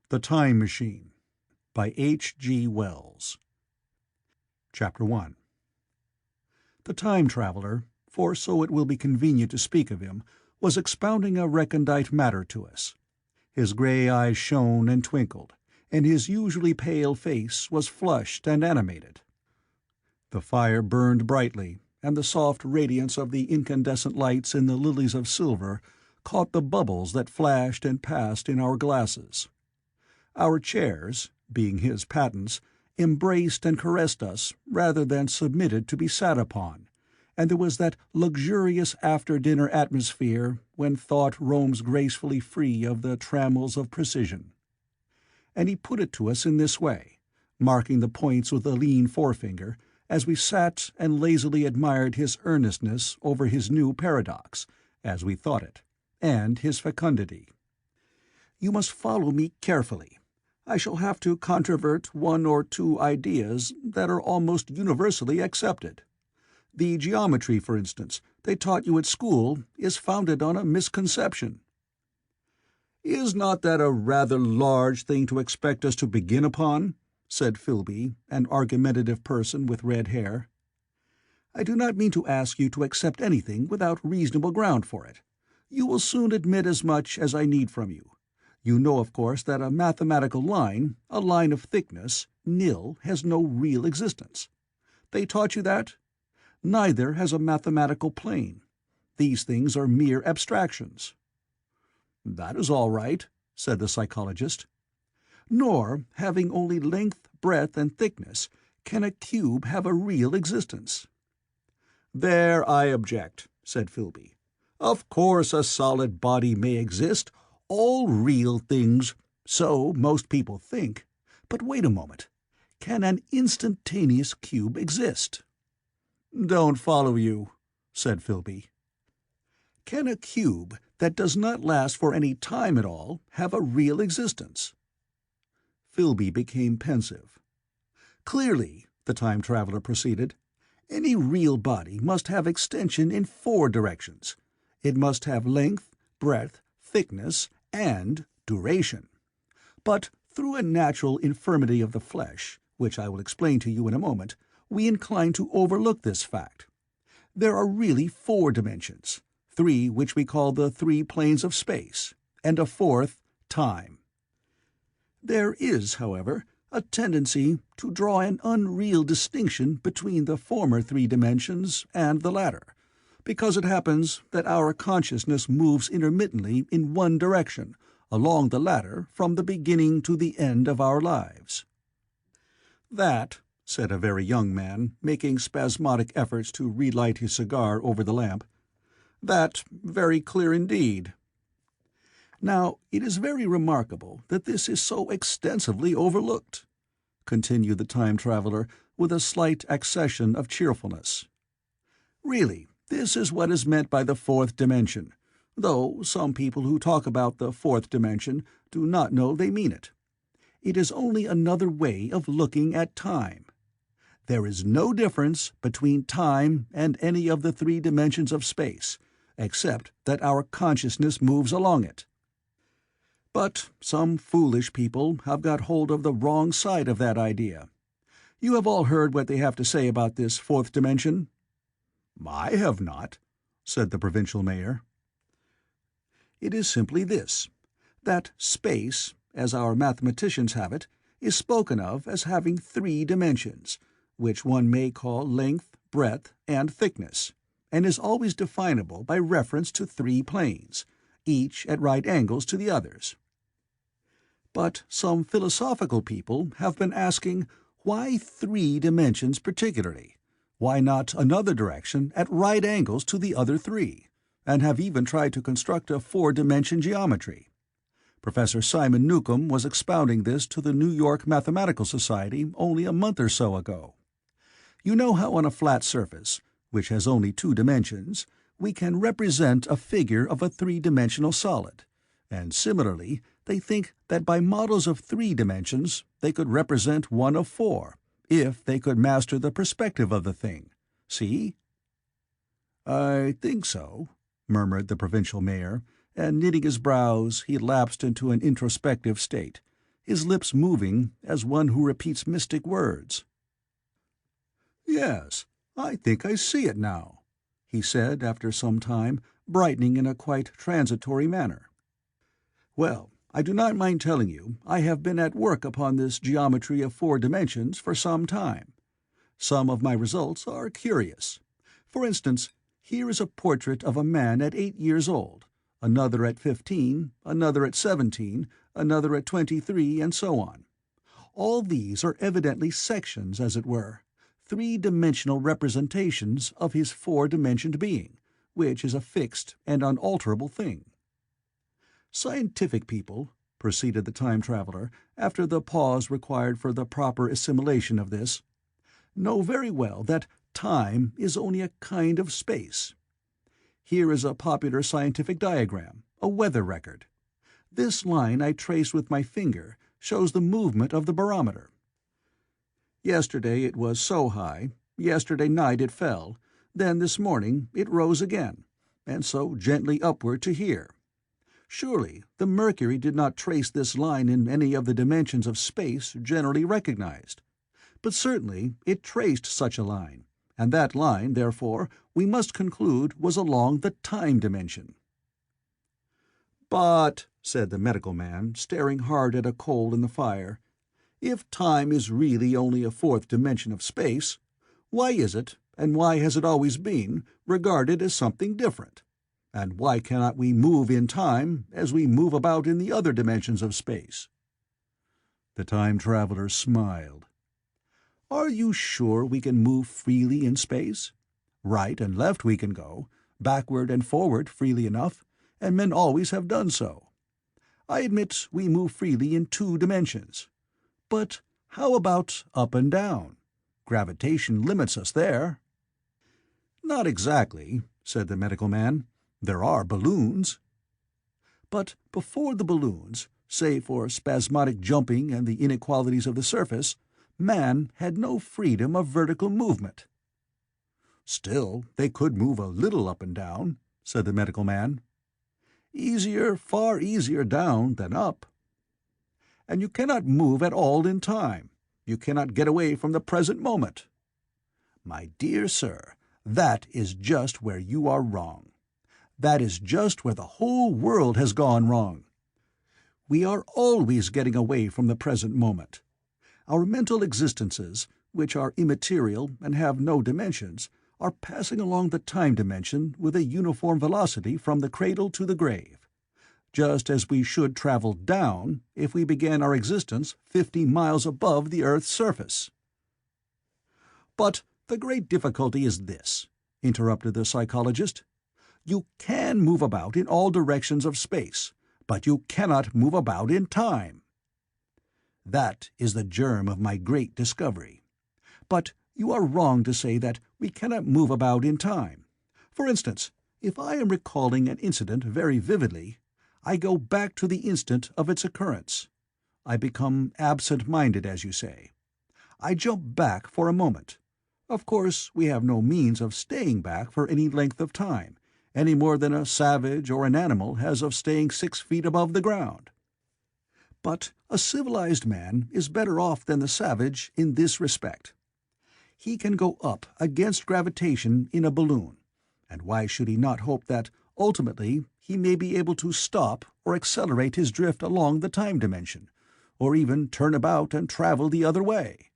The Time Machine by H.G. Wells. Chapter 1. The time traveler, for so it will be convenient to speak of him, was expounding a recondite matter to us. His grey eyes shone and twinkled, and his usually pale face was flushed and animated. The fire burned brightly, and the soft radiance of the incandescent lights in the lilies of silver caught the bubbles that flashed and passed in our glasses. Our chairs, being his patents, embraced and caressed us rather than submitted to be sat upon, and there was that luxurious after-dinner atmosphere when thought roams gracefully free of the trammels of precision. And he put it to us in this way, marking the points with a lean forefinger, as we sat and lazily admired his earnestness over his new paradox, as we thought it, and his fecundity. "You must follow me carefully. I shall have to controvert one or two ideas that are almost universally accepted. The geometry, for instance, they taught you at school is founded on a misconception." "Is not that a rather large thing to expect us to begin upon?" said Philby, an argumentative person with red hair. "I do not mean to ask you to accept anything without reasonable ground for it. You will soon admit as much as I need from you. You know, of course, that a mathematical line, a line of thickness, nil, has no real existence. They taught you that? Neither has a mathematical plane. These things are mere abstractions." "That is all right," said the psychologist. "Nor, having only length, breadth, and thickness, can a cube have a real existence." "There I object," said Philby. "Of course a solid body may exist, all real things, so most people think. But wait a moment. Can an instantaneous cube exist?" "Don't follow you," said Philby. "Can a cube that does not last for any time at all have a real existence?" Philby became pensive. "Clearly," the time-traveler proceeded, "any real body must have extension in 4 directions. It must have length, breadth, thickness, and duration. But through a natural infirmity of the flesh, which I will explain to you in a moment, we incline to overlook this fact. There are really 4 dimensions, 3 which we call the 3 planes of space, and a 4th, time. There is, however, a tendency to draw an unreal distinction between the former 3 dimensions and the latter, because it happens that our consciousness moves intermittently in one direction, along the latter, from the beginning to the end of our lives." "That," said a very young man, making spasmodic efforts to relight his cigar over the lamp, "that very clear indeed." "Now, it is very remarkable that this is so extensively overlooked," continued the time-traveler with a slight accession of cheerfulness. "Really, this is what is meant by the 4th dimension, though some people who talk about the 4th dimension do not know they mean it. It is only another way of looking at time. There is no difference between time and any of the 3 dimensions of space, except that our consciousness moves along it. But some foolish people have got hold of the wrong side of that idea. You have all heard what they have to say about this 4th dimension?" "I have not," said the provincial mayor. "It is simply this, that space, as our mathematicians have it, is spoken of as having 3 dimensions, which one may call length, breadth, and thickness, and is always definable by reference to 3 planes, each at right angles to the others. But some philosophical people have been asking, why 3 dimensions particularly? Why not another direction at right angles to the other 3, and have even tried to construct a 4-dimension geometry. Professor Simon Newcomb was expounding this to the New York Mathematical Society only a month or so ago. You know how on a flat surface, which has only 2 dimensions, we can represent a figure of a 3-dimensional solid, and similarly they think that by models of 3 dimensions they could represent one of 4, if they could master the perspective of the thing. See?" "I think so," murmured the provincial mayor, and knitting his brows he lapsed into an introspective state, his lips moving as one who repeats mystic words. "Yes, I think I see it now," he said after some time, brightening in a quite transitory manner. "Well, I do not mind telling you I have been at work upon this geometry of 4 dimensions for some time. Some of my results are curious. For instance, here is a portrait of a man at 8 years old, another at 15, another at 17, another at 23, and so on. All these are evidently sections, as it were, 3-dimensional representations of his 4-dimensioned being, which is a fixed and unalterable thing. Scientific people," proceeded the time-traveler, after the pause required for the proper assimilation of this, "know very well that time is only a kind of space. Here is a popular scientific diagram, a weather record. This line I trace with my finger shows the movement of the barometer. Yesterday it was so high, yesterday night it fell, then this morning it rose again, and so gently upward to here. Surely the mercury did not trace this line in any of the dimensions of space generally recognized. But certainly it traced such a line, and that line, therefore, we must conclude was along the time dimension." "But," said the medical man, staring hard at a coal in the fire, "if time is really only a 4th dimension of space, why is it, and why has it always been, regarded as something different? And why cannot we move in time as we move about in the other dimensions of space?" The time-traveler smiled. "Are you sure we can move freely in space? Right and left we can go, backward and forward freely enough, and men always have done so. I admit we move freely in 2 dimensions. But how about up and down? Gravitation limits us there." "Not exactly," said the medical man. "There are balloons." "But before the balloons, say for spasmodic jumping and the inequalities of the surface, man had no freedom of vertical movement." "Still, they could move a little up and down," said the medical man. "Easier, far easier down than up." "And you cannot move at all in time. You cannot get away from the present moment." "My dear sir, that is just where you are wrong. That is just where the whole world has gone wrong. We are always getting away from the present moment. Our mental existences, which are immaterial and have no dimensions, are passing along the time dimension with a uniform velocity from the cradle to the grave, just as we should travel down if we began our existence 50 miles above the earth's surface." "But the great difficulty is this," interrupted the psychologist. "You can move about in all directions of space, but you cannot move about in time. That is the germ of my great discovery. But you are wrong to say that we cannot move about in time. For instance, if I am recalling an incident very vividly, I go back to the instant of its occurrence. I become absent-minded, as you say. I jump back for a moment. Of course, we have no means of staying back for any length of time, any more than a savage or an animal has of staying 6 feet above the ground. But a civilized man is better off than the savage in this respect. He can go up against gravitation in a balloon, and why should he not hope that, ultimately, he may be able to stop or accelerate his drift along the time dimension, or even turn about and travel the other way?"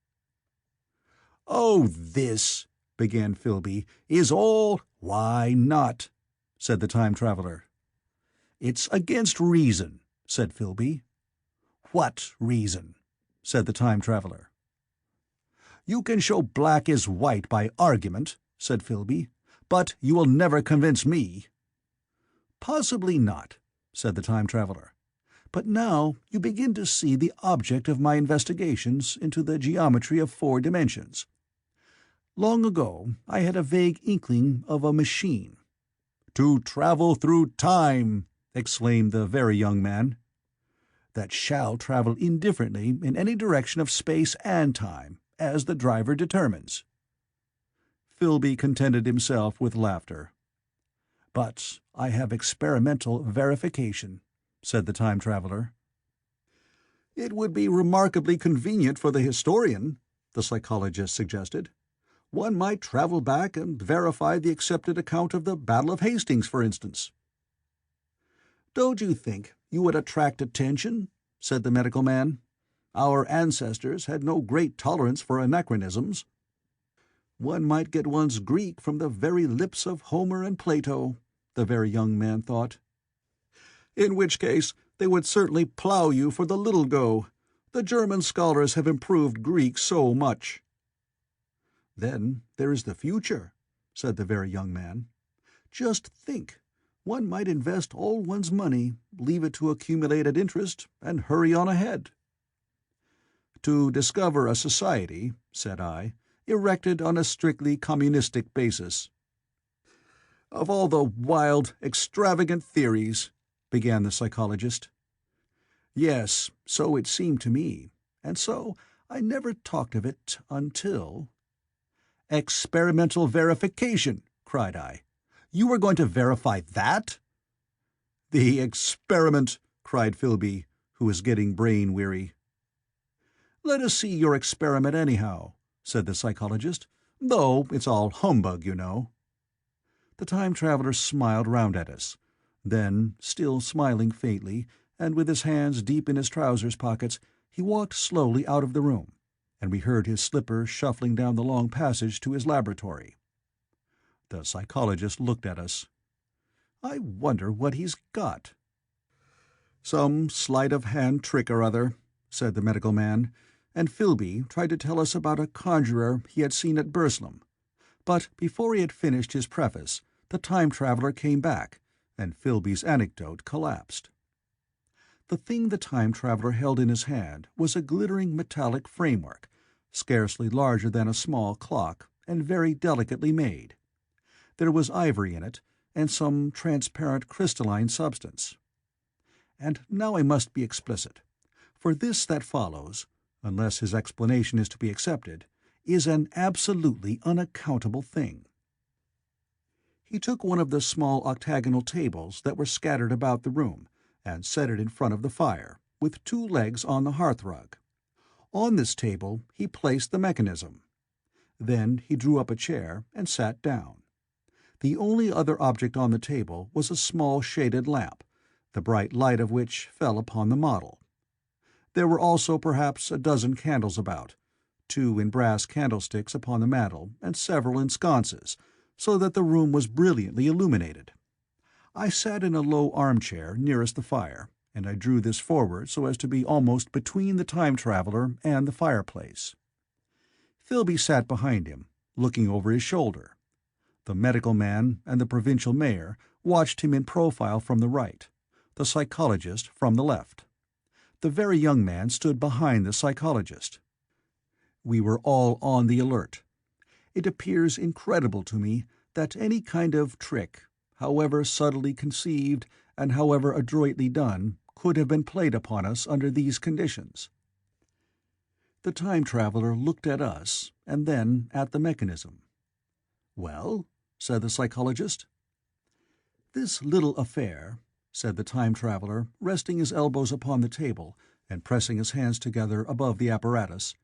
"Oh, this," began Philby, "is all—" "Why not?" said the time-traveler. "It's against reason," said Philby. "What reason?" said the time-traveler. "You can show black is white by argument," said Philby, "but you will never convince me." "Possibly not," said the time-traveler. "But now you begin to see the object of my investigations into the geometry of 4 dimensions. Long ago I had a vague inkling of a machine—" "To travel through time!" exclaimed the very young man. "That shall travel indifferently in any direction of space and time, as the driver determines." Philby contented himself with laughter. "But I have experimental verification," said the time-traveler. "It would be remarkably convenient for the historian," the psychologist suggested. "One might travel back and verify the accepted account of the Battle of Hastings, for instance." "Don't you think you would attract attention?" said the medical man. "Our ancestors had no great tolerance for anachronisms." "One might get one's Greek from the very lips of Homer and Plato," the very young man thought. "In which case they would certainly plough you for the little go. The German scholars have improved Greek so much." "Then there is the future," said the very young man. "Just think, one might invest all one's money, leave it to accumulate at interest, and hurry on ahead." "To discover a society," said I, "erected on a strictly communistic basis." "Of all the wild, extravagant theories," began the psychologist. "Yes, so it seemed to me, and so I never talked of it until—" "Experimental verification!" cried I. "You were going to verify that?" "The experiment!" cried Philby, who was getting brain-weary. "Let us see your experiment, anyhow," said the psychologist, "though it's all humbug, you know." The time-traveler smiled round at us. Then, still smiling faintly, and with his hands deep in his trousers pockets, he walked slowly out of the room, and we heard his slipper shuffling down the long passage to his laboratory. The psychologist looked at us. "I wonder what he's got." "Some sleight-of-hand trick or other," said the medical man, and Philby tried to tell us about a conjurer he had seen at Burslem. But before he had finished his preface, the time-traveler came back, and Philby's anecdote collapsed. The thing the time-traveler held in his hand was a glittering metallic framework, scarcely larger than a small clock, and very delicately made. There was ivory in it, and some transparent crystalline substance. And now I must be explicit, for this that follows, unless his explanation is to be accepted, is an absolutely unaccountable thing. He took one of the small octagonal tables that were scattered about the room, and set it in front of the fire, with 2 legs on the hearthrug. On this table he placed the mechanism. Then he drew up a chair and sat down. The only other object on the table was a small shaded lamp, the bright light of which fell upon the model. There were also perhaps a dozen candles about, 2 in brass candlesticks upon the mantel, and several in sconces, so that the room was brilliantly illuminated. I sat in a low armchair nearest the fire, and I drew this forward so as to be almost between the time-traveler and the fireplace. Philby sat behind him, looking over his shoulder. The medical man and the provincial mayor watched him in profile from the right, the psychologist from the left. The very young man stood behind the psychologist. We were all on the alert. It appears incredible to me that any kind of trick, however subtly conceived and however adroitly done, could have been played upon us under these conditions. The time-traveler looked at us, and then at the mechanism. "Well?" said the psychologist. "This little affair," said the time-traveler, resting his elbows upon the table and pressing his hands together above the apparatus,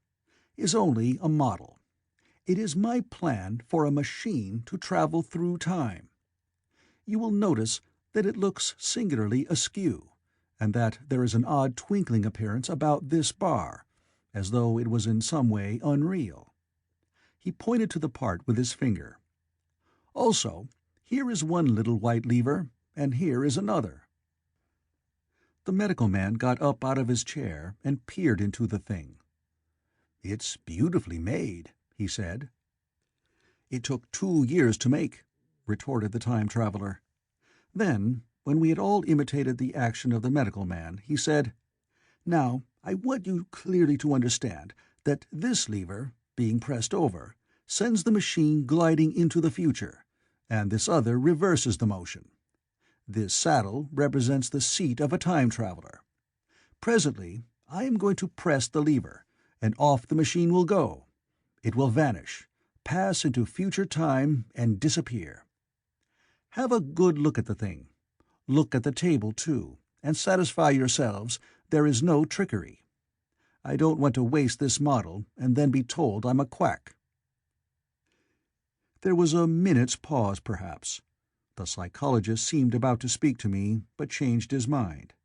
"is only a model. It is my plan for a machine to travel through time. You will notice that it looks singularly askew, and that there is an odd twinkling appearance about this bar, as though it was in some way unreal." He pointed to the part with his finger. "Also, here is one little white lever, and here is another." The medical man got up out of his chair and peered into the thing. "It's beautifully made," he said. "It took 2 years to make," retorted the time-traveler. Then, when we had all imitated the action of the medical man, he said, "Now, I want you clearly to understand that this lever, being pressed over, sends the machine gliding into the future, and this other reverses the motion. This saddle represents the seat of a time-traveler. Presently, I am going to press the lever, and off the machine will go. It will vanish, pass into future time, and disappear. Have a good look at the thing. Look at the table, too, and satisfy yourselves there is no trickery. I don't want to waste this model and then be told I'm a quack." There was a minute's pause, perhaps. The psychologist seemed about to speak to me, but changed his mind.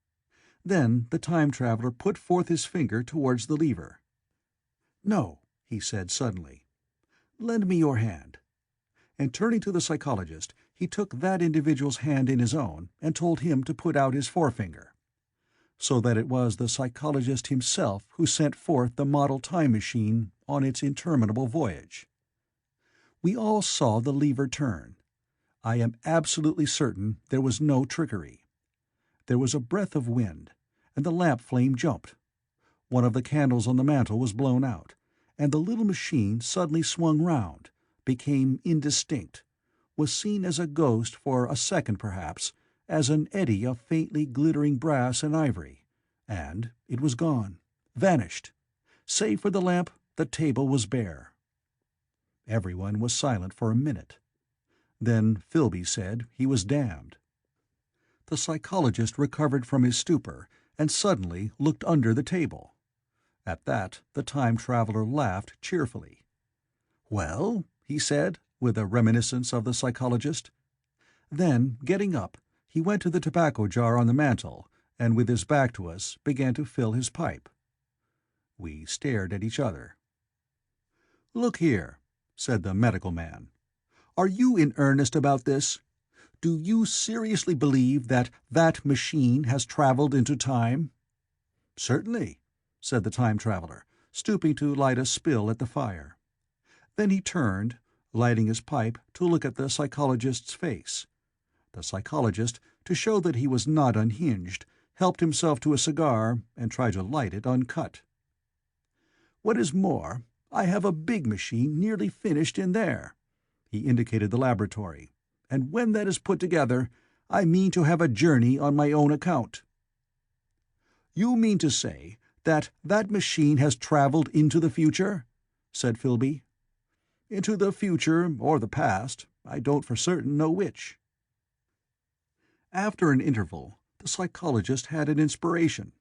Then the time-traveler put forth his finger towards the lever. "No," he said suddenly. "Lend me your hand." And turning to the psychologist, he took that individual's hand in his own and told him to put out his forefinger. So that it was the psychologist himself who sent forth the model time machine on its interminable voyage. We all saw the lever turn. I am absolutely certain there was no trickery. There was a breath of wind, and the lamp flame jumped. One of the candles on the mantel was blown out, and the little machine suddenly swung round, became indistinct, was seen as a ghost for a second perhaps, as an eddy of faintly glittering brass and ivory, and it was gone, vanished. Save for the lamp, the table was bare. Everyone was silent for a minute. Then Philby said he was damned. The psychologist recovered from his stupor and suddenly looked under the table. At that the time-traveler laughed cheerfully. "Well?" he said, with a reminiscence of the psychologist. Then, getting up, he went to the tobacco jar on the mantel, and with his back to us began to fill his pipe. We stared at each other. "Look here," said the medical man. "Are you in earnest about this? Do you seriously believe that that machine has traveled into time?" "Certainly," said the time-traveler, stooping to light a spill at the fire. Then he turned, lighting his pipe, to look at the psychologist's face. The psychologist, to show that he was not unhinged, helped himself to a cigar and tried to light it uncut. "What is more, I have a big machine nearly finished in there." He indicated the laboratory. "And when that is put together, I mean to have a journey on my own account." "You mean to say that that machine has traveled into the future?" said Philby. "Into the future or the past. I don't for certain know which." After an interval, the psychologist had an inspiration.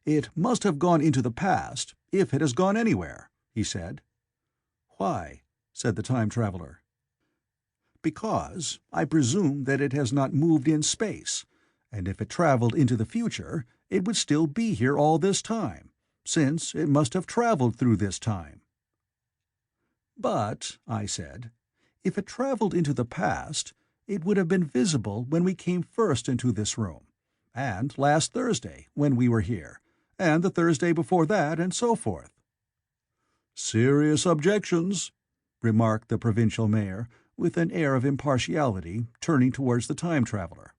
"It must have gone into the past, if it has gone anywhere," he said. "Why?" said the time-traveler. "Because I presume that it has not moved in space, and if it traveled into the future, it would still be here all this time, since it must have traveled through this time." "But," I said, "if it traveled into the past, it would have been visible when we came first into this room, and last Thursday, when we were here, and the Thursday before that, and so forth." "Serious objections," remarked the provincial mayor, with an air of impartiality, turning towards the time-traveler.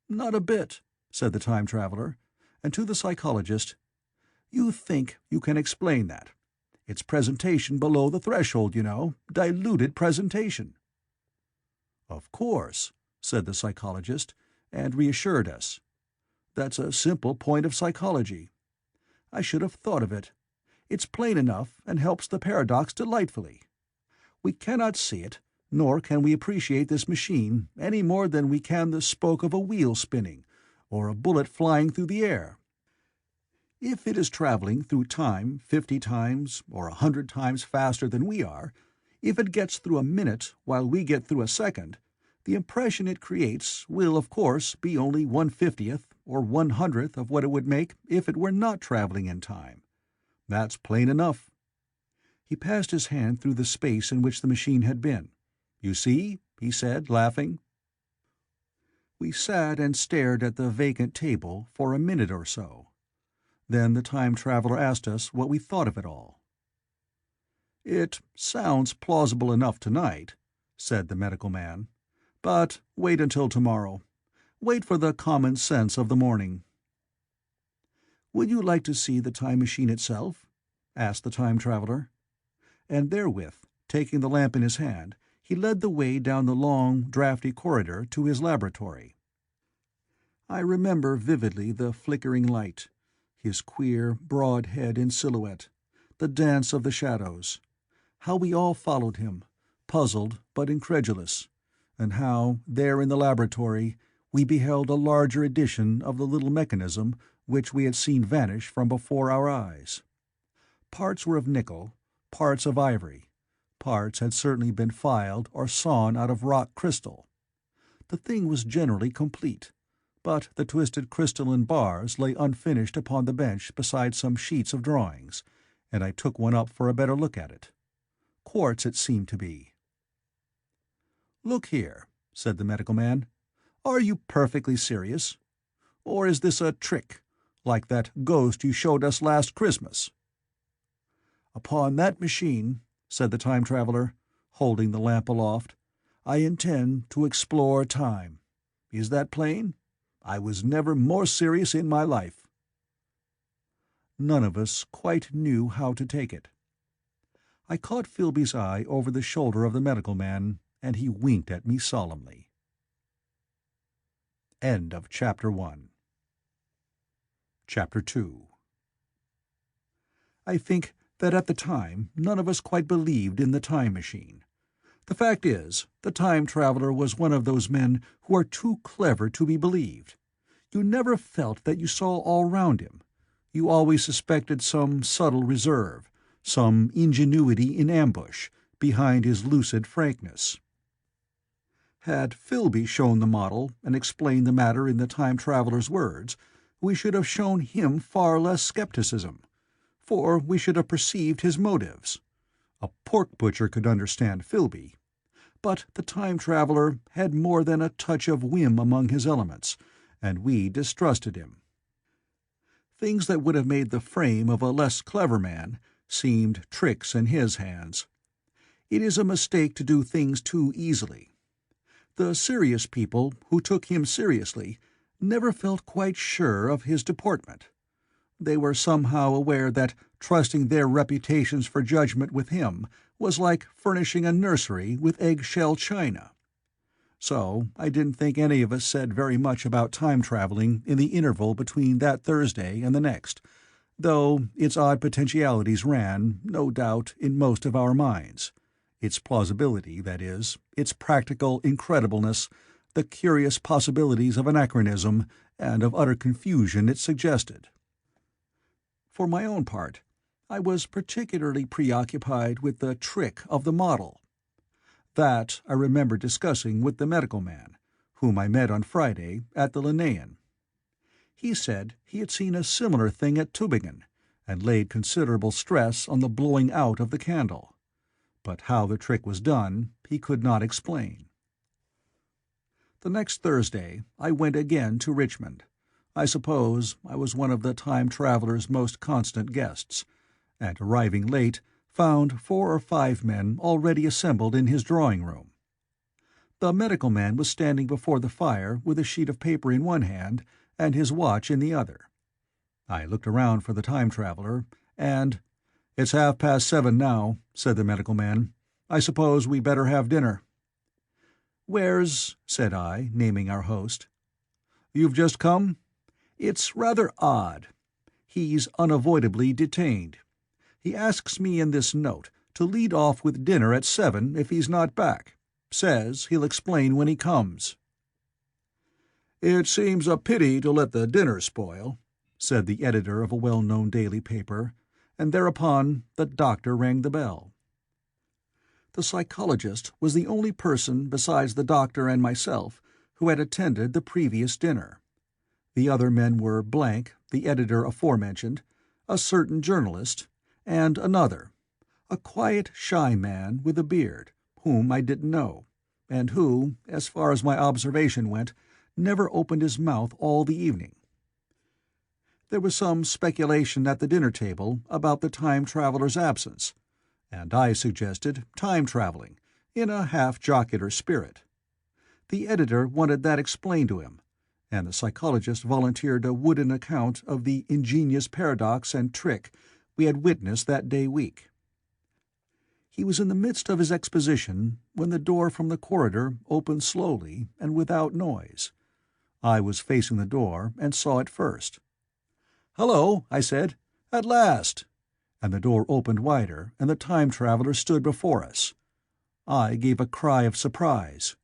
"Not a bit," said the time-traveler, and to the psychologist, "You think you can explain that. It's presentation below the threshold, you know, diluted presentation." "Of course," said the psychologist, and reassured us. "That's a simple point of psychology. I should have thought of it. It's plain enough and helps the paradox delightfully. We cannot see it, nor can we appreciate this machine any more than we can the spoke of a wheel spinning, or a bullet flying through the air. If it is traveling through time 50 times or 100 times faster than we are, if it gets through a minute while we get through a second, the impression it creates will, of course, be only 1/50th or 1/100th of what it would make if it were not traveling in time. That's plain enough." He passed his hand through the space in which the machine had been. "You see?" he said, laughing. We sat and stared at the vacant table for a minute or so. Then the time-traveler asked us what we thought of it all. "It sounds plausible enough tonight," said the medical man. "But wait until tomorrow. Wait for the common sense of the morning." "Would you like to see the time machine itself?" asked the time-traveler. And therewith, taking the lamp in his hand, he led the way down the long, draughty corridor to his laboratory. I remember vividly the flickering light, his queer, broad head in silhouette, the dance of the shadows, how we all followed him, puzzled but incredulous, and how, there in the laboratory, we beheld a larger edition of the little mechanism which we had seen vanish from before our eyes. Parts were of nickel, parts of ivory, parts had certainly been filed or sawn out of rock crystal. The thing was generally complete, but the twisted crystalline bars lay unfinished upon the bench beside some sheets of drawings, and I took one up for a better look at it. Quartz it seemed to be. "Look here," said the medical man. "Are you perfectly serious? Or is this a trick, like that ghost you showed us last Christmas?" "Upon that machine," said the time traveler, holding the lamp aloft, "I intend to explore time. Is that plain? I was never more serious in my life." None of us quite knew how to take it. I caught Philby's eye over the shoulder of the medical man, and he winked at me solemnly. End of Chapter 1. Chapter 2. I think that at the time none of us quite believed in the time machine. The fact is, the time traveler was one of those men who are too clever to be believed. You never felt that you saw all round him. You always suspected some subtle reserve, some ingenuity in ambush, behind his lucid frankness. Had Philby shown the model and explained the matter in the time traveler's words, we should have shown him far less skepticism, for we should have perceived his motives. A pork butcher could understand Philby, but the time traveler had more than a touch of whim among his elements, and we distrusted him. Things that would have made the frame of a less clever man seemed tricks in his hands. It is a mistake to do things too easily. The serious people who took him seriously never felt quite sure of his deportment. They were somehow aware that trusting their reputations for judgment with him was like furnishing a nursery with egg-shell china. So I didn't think any of us said very much about time-traveling in the interval between that Thursday and the next, though its odd potentialities ran, no doubt, in most of our minds. Its plausibility, that is, its practical incredibleness, the curious possibilities of anachronism and of utter confusion it suggested. For my own part, I was particularly preoccupied with the trick of the model. That I remember discussing with the medical man, whom I met on Friday at the Linnaean. He said he had seen a similar thing at Tübingen, and laid considerable stress on the blowing out of the candle. But how the trick was done he could not explain. The next Thursday I went again to Richmond. I suppose I was one of the time traveler's most constant guests, and arriving late, found 4 or 5 men already assembled in his drawing-room. The medical man was standing before the fire with a sheet of paper in one hand and his watch in the other. I looked around for the time traveler, and "It's 7:30 now," said the medical man. "I suppose we better have dinner." "Where's—" said I, naming our host. "You've just come? It's rather odd. He's unavoidably detained. He asks me in this note to lead off with dinner at 7 if he's not back. Says he'll explain when he comes." "It seems a pity to let the dinner spoil," said the editor of a well-known daily paper, and thereupon the doctor rang the bell. The psychologist was the only person besides the doctor and myself who had attended the previous dinner. The other men were Blank, the editor aforementioned, a certain journalist, and another, a quiet, shy man with a beard, whom I didn't know, and who, as far as my observation went, never opened his mouth all the evening. There was some speculation at the dinner table about the time traveler's absence, and I suggested time traveling, in a half-jocular spirit. The editor wanted that explained to him, and the psychologist volunteered a wooden account of the ingenious paradox and trick we had witnessed that day week. He was in the midst of his exposition when the door from the corridor opened slowly and without noise. I was facing the door and saw it first. "Hello," I said. "At last!" And the door opened wider, and the time traveler stood before us. I gave a cry of surprise.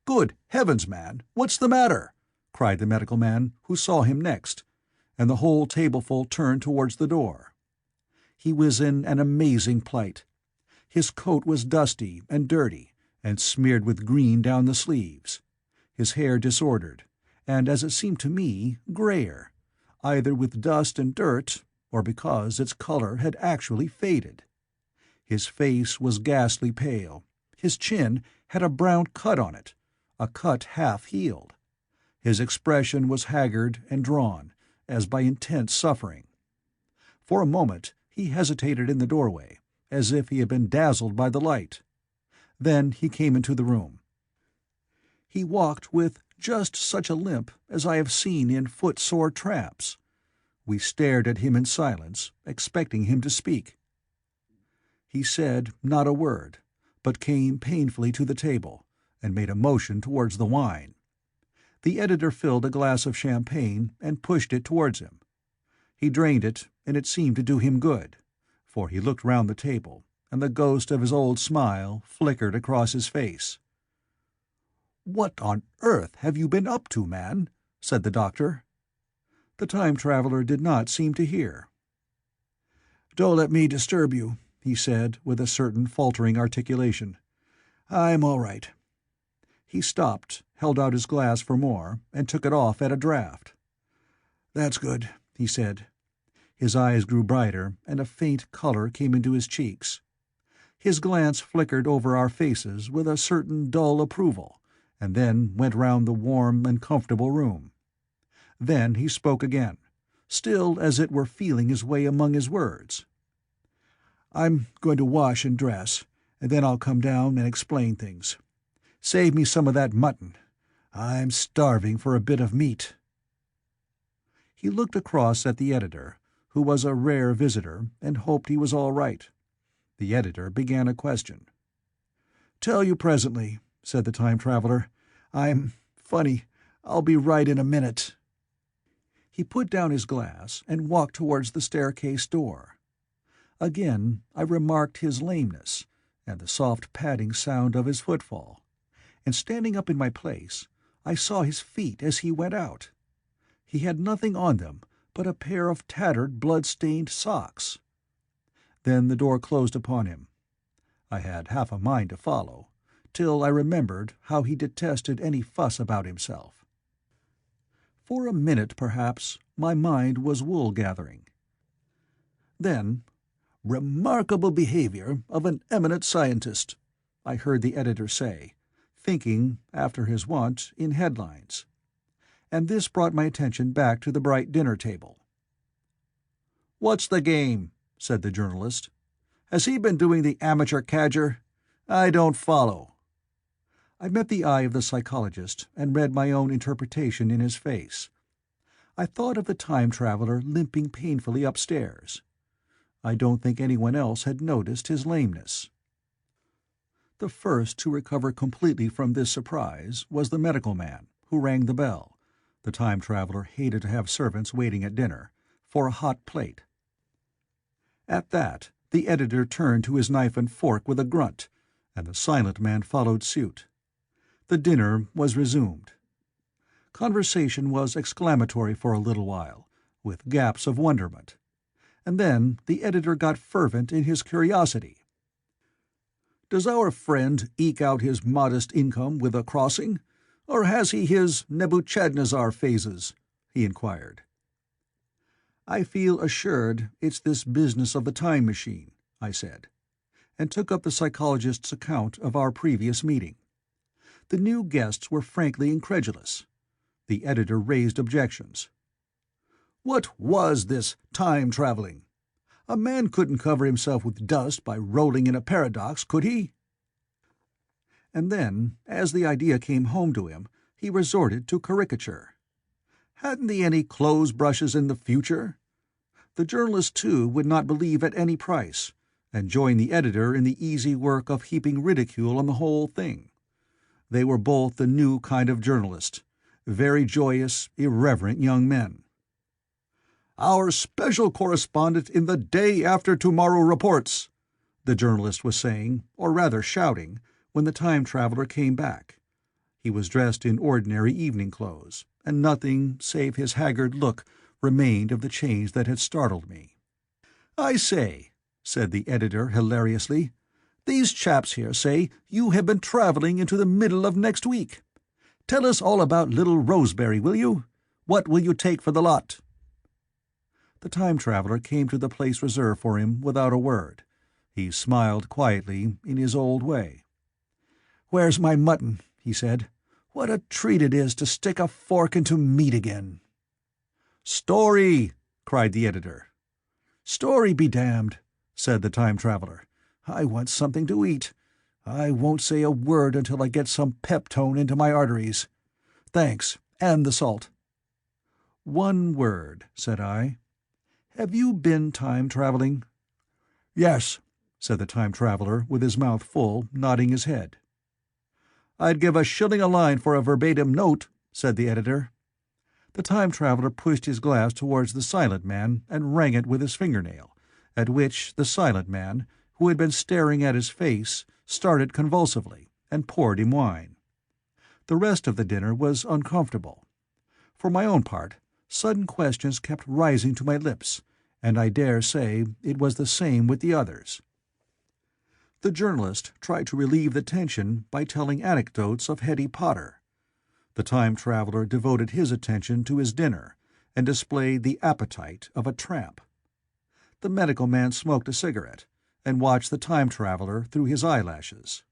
"Good heavens, man, what's the matter?" cried the medical man, who saw him next, and the whole tableful turned towards the door. He was in an amazing plight. His coat was dusty and dirty, and smeared with green down the sleeves, his hair disordered, and, as it seemed to me, grayer, either with dust and dirt, or because its color had actually faded. His face was ghastly pale. His chin had a brown cut on it, a cut half healed. His expression was haggard and drawn, as by intense suffering. For a moment he hesitated in the doorway, as if he had been dazzled by the light. Then he came into the room. He walked with just such a limp as I have seen in foot-sore tramps. We stared at him in silence, expecting him to speak. He said not a word, but came painfully to the table, and made a motion towards the wine. The editor filled a glass of champagne and pushed it towards him. He drained it, and it seemed to do him good, for he looked round the table, and the ghost of his old smile flickered across his face. "What on earth have you been up to, man?" said the doctor. The time-traveler did not seem to hear. "Don't let me disturb you," he said, with a certain faltering articulation. "I'm all right." He stopped, held out his glass for more, and took it off at a draught. "That's good," he said. His eyes grew brighter, and a faint color came into his cheeks. His glance flickered over our faces with a certain dull approval, and then went round the warm and comfortable room. Then he spoke again, still as it were feeling his way among his words. "I'm going to wash and dress, and then I'll come down and explain things. Save me some of that mutton. I'm starving for a bit of meat." He looked across at the editor, who was a rare visitor, and hoped he was all right. The editor began a question. "Tell you presently," said the time-traveler. "Funny, I'll be right in a minute." He put down his glass and walked towards the staircase door. Again I remarked his lameness, and the soft padding sound of his footfall, and standing up in my place, I saw his feet as he went out. He had nothing on them but a pair of tattered, blood-stained socks. Then the door closed upon him. I had half a mind to follow, till I remembered how he detested any fuss about himself. For a minute, perhaps, my mind was wool-gathering. Then, "Remarkable behavior of an eminent scientist," I heard the editor say, thinking, after his wont, in headlines. And this brought my attention back to the bright dinner table. "What's the game?" said the journalist. "Has he been doing the amateur cadger? I don't follow." I met the eye of the psychologist and read my own interpretation in his face. I thought of the time-traveler limping painfully upstairs. I don't think anyone else had noticed his lameness. The first to recover completely from this surprise was the medical man, who rang the bell. The time-traveler hated to have servants waiting at dinner, for a hot plate. At that, the editor turned to his knife and fork with a grunt, and the silent man followed suit. The dinner was resumed. Conversation was exclamatory for a little while, with gaps of wonderment. And then the editor got fervent in his curiosity. "Does our friend eke out his modest income with a crossing, or has he his Nebuchadnezzar phases?" he inquired. "I feel assured it's this business of the time machine," I said, and took up the psychologist's account of our previous meeting. The new guests were frankly incredulous. The editor raised objections. What was this time-traveling? A man couldn't cover himself with dust by rolling in a paradox, could he? And then, as the idea came home to him, he resorted to caricature. Hadn't he any clothes-brushes in the future? The journalist, too, would not believe at any price, and joined the editor in the easy work of heaping ridicule on the whole thing. They were both the new kind of journalist, very joyous, irreverent young men. "Our special correspondent in the Day After Tomorrow reports," the journalist was saying, or rather shouting, when the time-traveler came back. He was dressed in ordinary evening clothes, and nothing save his haggard look remained of the change that had startled me. "I say," said the editor hilariously, "these chaps here say you have been travelling into the middle of next week. Tell us all about little Rosebery, will you? What will you take for the lot?" The time-traveller came to the place reserved for him without a word. He smiled quietly in his old way. "Where's my mutton?" he said. "What a treat it is to stick a fork into meat again." "Story!" cried the editor. "Story be damned," said the time-traveller. "I want something to eat. I won't say a word until I get some peptone into my arteries. Thanks, and the salt." "One word," said I. "Have you been time-travelling?" "Yes," said the time-traveller, with his mouth full, nodding his head. "I'd give a shilling a line for a verbatim note," said the editor. The time-traveller pushed his glass towards the silent man and rang it with his fingernail, at which the silent man, who had been staring at his face, started convulsively, and poured him wine. The rest of the dinner was uncomfortable. For my own part, sudden questions kept rising to my lips, and I dare say it was the same with the others. The journalist tried to relieve the tension by telling anecdotes of Hetty Potter. The time-traveller devoted his attention to his dinner, and displayed the appetite of a tramp. The medical man smoked a cigarette, and watched the time-traveller through his eyelashes.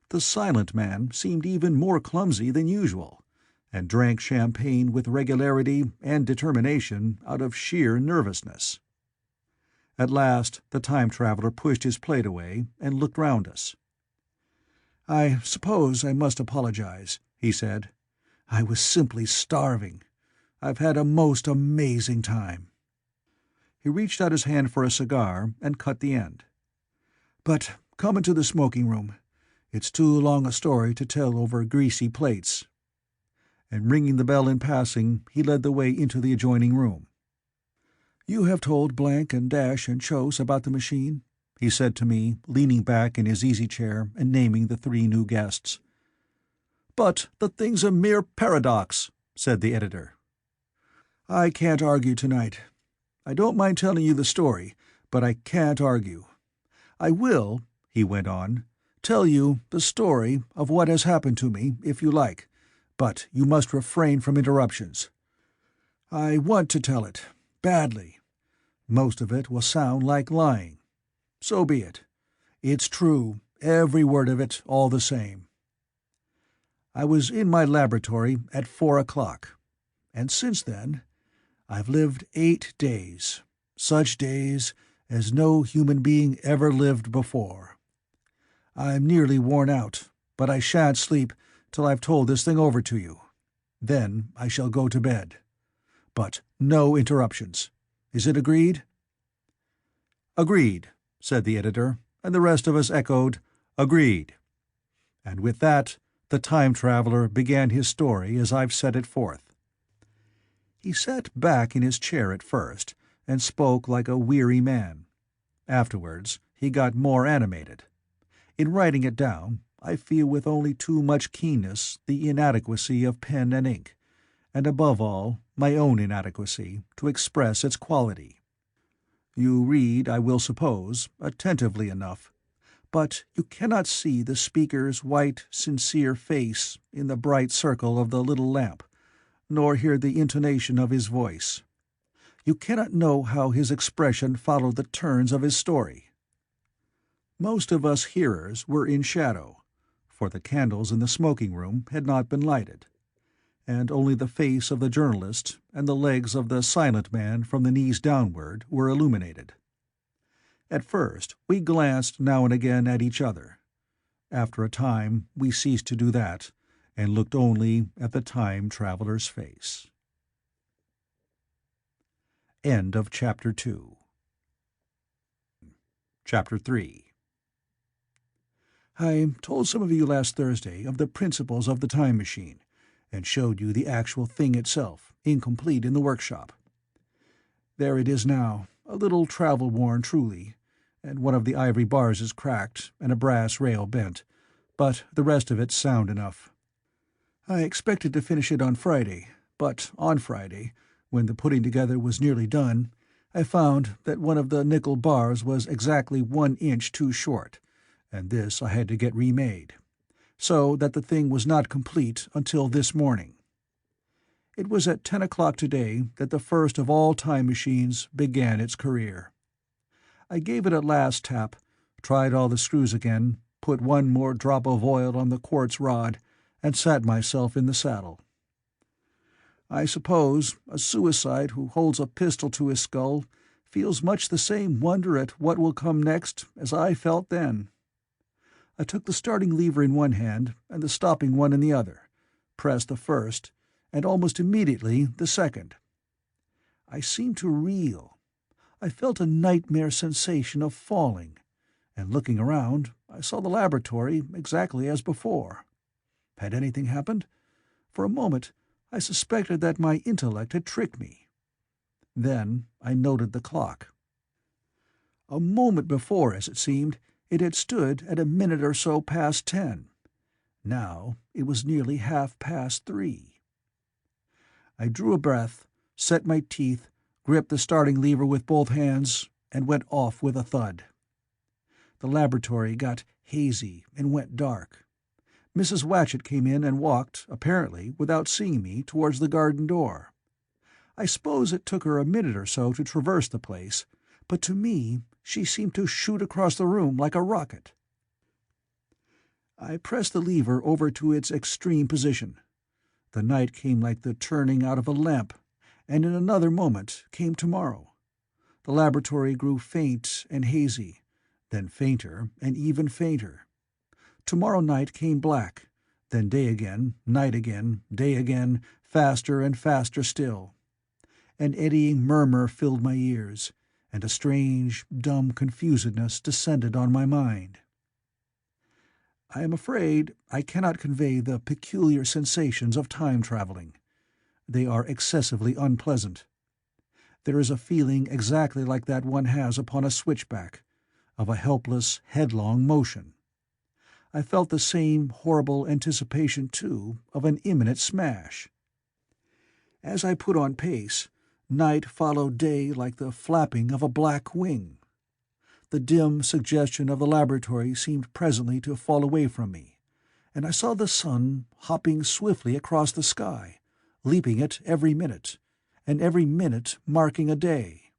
The silent man seemed even more clumsy than usual, and drank champagne with regularity and determination out of sheer nervousness. At last the time-traveller pushed his plate away and looked round us. "I suppose I must apologize," he said. "I was simply starving. I've had a most amazing time." He reached out his hand for a cigar and cut the end. "But come into the smoking-room. It's too long a story to tell over greasy plates." And ringing the bell in passing, he led the way into the adjoining room. "You have told Blank and Dash and Chose about the machine?" he said to me, leaning back in his easy-chair and naming the 3 new guests. "But the thing's a mere paradox," said the editor. "I can't argue tonight. I don't mind telling you the story, but I can't argue. I will," he went on, "tell you the story of what has happened to me, if you like, but you must refrain from interruptions. I want to tell it, badly. Most of it will sound like lying. So be it. It's true, every word of it, all the same. I was in my laboratory at 4 o'clock, and since then I've lived 8 days, such days as no human being ever lived before. I'm nearly worn out, but I shan't sleep till I've told this thing over to you. Then I shall go to bed. But no interruptions. Is it agreed?" "Agreed," said the editor, and the rest of us echoed, "Agreed." And with that, the time-traveller began his story as I've set it forth. He sat back in his chair at first, and spoke like a weary man. Afterwards he got more animated. In writing it down, I feel with only too much keenness the inadequacy of pen and ink, and above all my own inadequacy to express its quality. You read, I will suppose, attentively enough, but you cannot see the speaker's white, sincere face in the bright circle of the little lamp, nor hear the intonation of his voice. You cannot know how his expression followed the turns of his story. Most of us hearers were in shadow, for the candles in the smoking-room had not been lighted, and only the face of the journalist and the legs of the silent man from the knees downward were illuminated. At first we glanced now and again at each other. After a time we ceased to do that, and looked only at the time-traveller's face. End of Chapter 2. Chapter 3. I told some of you last Thursday of the principles of the time machine, and showed you the actual thing itself, incomplete in the workshop. There it is now, a little travel-worn truly, and one of the ivory bars is cracked and a brass rail bent, but the rest of it's sound enough. I expected to finish it on Friday, but on Friday, When the putting together was nearly done, I found that one of the nickel bars was exactly 1 inch too short, and this I had to get remade, so that the thing was not complete until this morning. It was at 10 o'clock today that the first of all time machines began its career. I gave it a last tap, tried all the screws again, put one more drop of oil on the quartz rod, and sat myself in the saddle. I suppose a suicide who holds a pistol to his skull feels much the same wonder at what will come next as I felt then. I took the starting lever in one hand and the stopping one in the other, pressed the first, and almost immediately the second. I seemed to reel. I felt a nightmare sensation of falling, and looking around, I saw the laboratory exactly as before. Had anything happened? For a moment, I suspected that my intellect had tricked me. Then I noted the clock. A moment before, as it seemed, it had stood at a minute or so past 10. Now it was nearly 3:30. I drew a breath, set my teeth, gripped the starting lever with both hands, and went off with a thud. The laboratory got hazy and went dark. Mrs. Watchett came in and walked, apparently without seeing me, towards the garden door. I suppose it took her a minute or so to traverse the place, but to me she seemed to shoot across the room like a rocket. I pressed the lever over to its extreme position. The night came like the turning out of a lamp, and in another moment came tomorrow. The laboratory grew faint and hazy, then fainter and even fainter. Tomorrow night came black, then day again, night again, day again, faster and faster still. An eddying murmur filled my ears, and a strange, dumb confusedness descended on my mind. I am afraid I cannot convey the peculiar sensations of time-traveling. They are excessively unpleasant. There is a feeling exactly like that one has upon a switchback, of a helpless, headlong motion. I felt the same horrible anticipation, too, of an imminent smash. As I put on pace, night followed day like the flapping of a black wing. The dim suggestion of the laboratory seemed presently to fall away from me, and I saw the sun hopping swiftly across the sky, leaping it every minute, and every minute marking a day.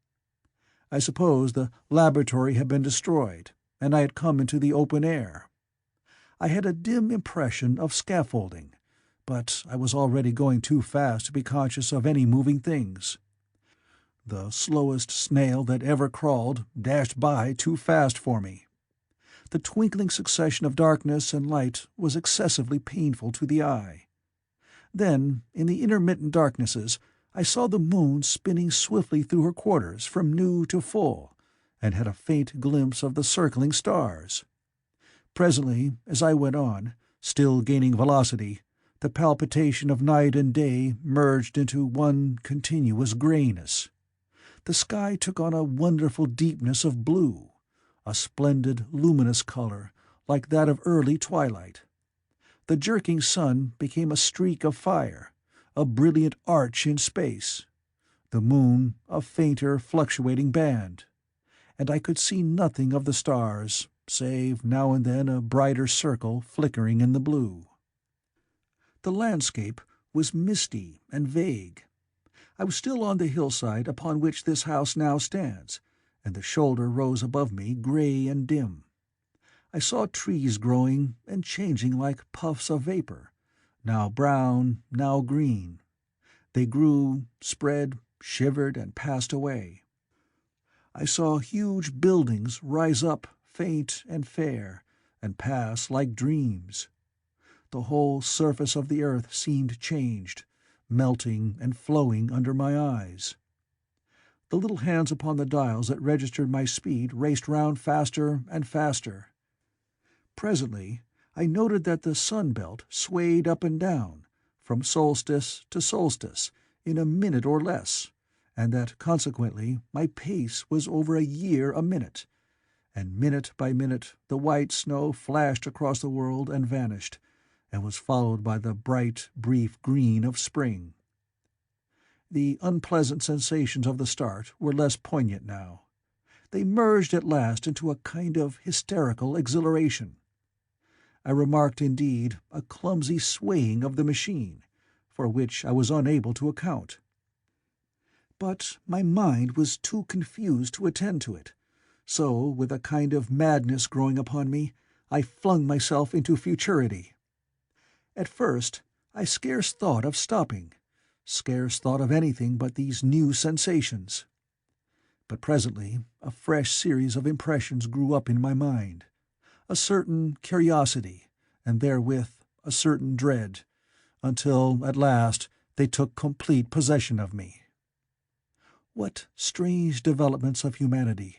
I suppose the laboratory had been destroyed, and I had come into the open air. I had a dim impression of scaffolding, but I was already going too fast to be conscious of any moving things. The slowest snail that ever crawled dashed by too fast for me. The twinkling succession of darkness and light was excessively painful to the eye. Then, in the intermittent darknesses, I saw the moon spinning swiftly through her quarters from new to full, and had a faint glimpse of the circling stars. Presently, as I went on, still gaining velocity, the palpitation of night and day merged into one continuous greyness. The sky took on a wonderful deepness of blue, a splendid, luminous color, like that of early twilight. The jerking sun became a streak of fire, a brilliant arch in space, the moon a fainter, fluctuating band, and I could see nothing of the stars, save now and then a brighter circle flickering in the blue. The landscape was misty and vague. I was still on the hillside upon which this house now stands, and the shoulder rose above me grey and dim. I saw trees growing and changing like puffs of vapour, now brown, now green. They grew, spread, shivered, and passed away. I saw huge buildings rise up, faint and fair, and pass like dreams. The whole surface of the earth seemed changed, melting and flowing under my eyes. The little hands upon the dials that registered my speed raced round faster and faster. Presently I noted that the sun-belt swayed up and down, from solstice to solstice, in a minute or less, and that consequently my pace was over a year a minute, and minute by minute the white snow flashed across the world and vanished, and was followed by the bright, brief green of spring. The unpleasant sensations of the start were less poignant now. They merged at last into a kind of hysterical exhilaration. I remarked, indeed, a clumsy swaying of the machine, for which I was unable to account. But my mind was too confused to attend to it, so, with a kind of madness growing upon me, I flung myself into futurity. At first I scarce thought of stopping, scarce thought of anything but these new sensations. But presently a fresh series of impressions grew up in my mind, a certain curiosity, and therewith a certain dread, until at last they took complete possession of me. What strange developments of humanity,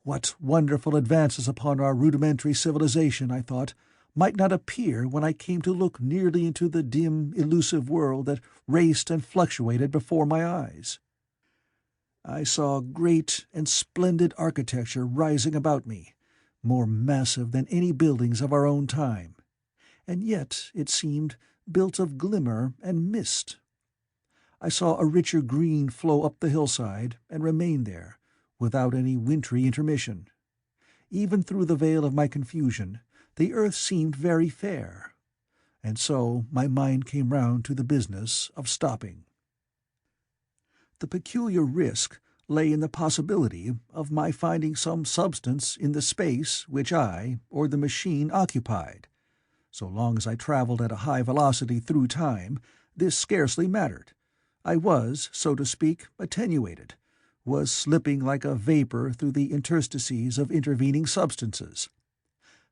what wonderful advances upon our rudimentary civilization, I thought, might not appear when I came to look nearly into the dim, elusive world that raced and fluctuated before my eyes. I saw great and splendid architecture rising about me, more massive than any buildings of our own time, and yet, it seemed, built of glimmer and mist. I saw a richer green flow up the hillside and remain there, without any wintry intermission. Even through the veil of my confusion, the earth seemed very fair, and so my mind came round to the business of stopping. The peculiar risk lay in the possibility of my finding some substance in the space which I, or the machine, occupied. So long as I travelled at a high velocity through time, this scarcely mattered. I was, so to speak, attenuated, was slipping like a vapour through the interstices of intervening substances.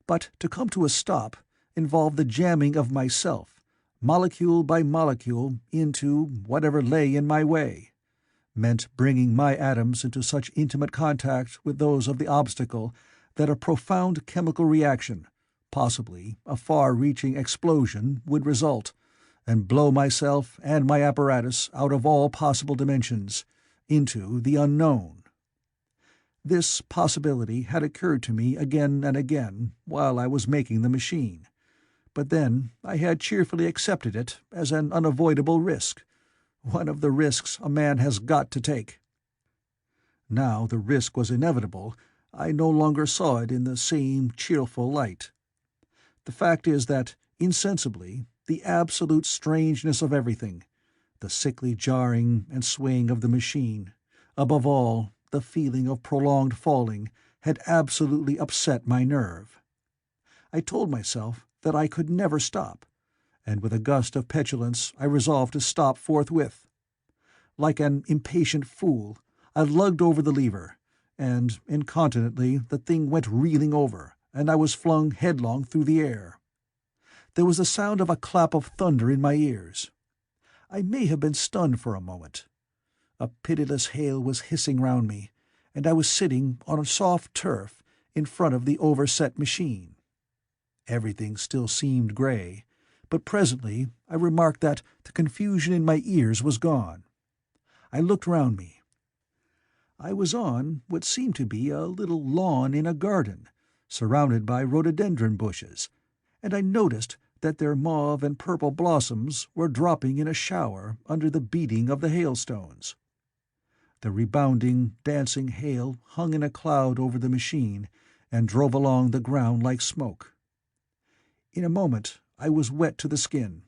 But to come to a stop involved the jamming of myself, molecule by molecule, into whatever lay in my way, meant bringing my atoms into such intimate contact with those of the obstacle that a profound chemical reaction, possibly a far-reaching explosion, would result, and blow myself and my apparatus out of all possible dimensions, into the unknown. This possibility had occurred to me again and again while I was making the machine, but then I had cheerfully accepted it as an unavoidable risk, one of the risks a man has got to take. Now the risk was inevitable. I no longer saw it in the same cheerful light. The fact is that, insensibly, the absolute strangeness of everything, the sickly jarring and swaying of the machine, above all, the feeling of prolonged falling, had absolutely upset my nerve. I told myself that I could never stop, and with a gust of petulance I resolved to stop forthwith. Like an impatient fool, I lugged over the lever, and incontinently the thing went reeling over, and I was flung headlong through the air. There was the sound of a clap of thunder in my ears. I may have been stunned for a moment. A pitiless hail was hissing round me, and I was sitting on a soft turf in front of the overset machine. Everything still seemed grey, but presently I remarked that the confusion in my ears was gone. I looked round me. I was on what seemed to be a little lawn in a garden, surrounded by rhododendron bushes, and I noticed that their mauve and purple blossoms were dropping in a shower under the beating of the hailstones. The rebounding, dancing hail hung in a cloud over the machine and drove along the ground like smoke. In a moment I was wet to the skin.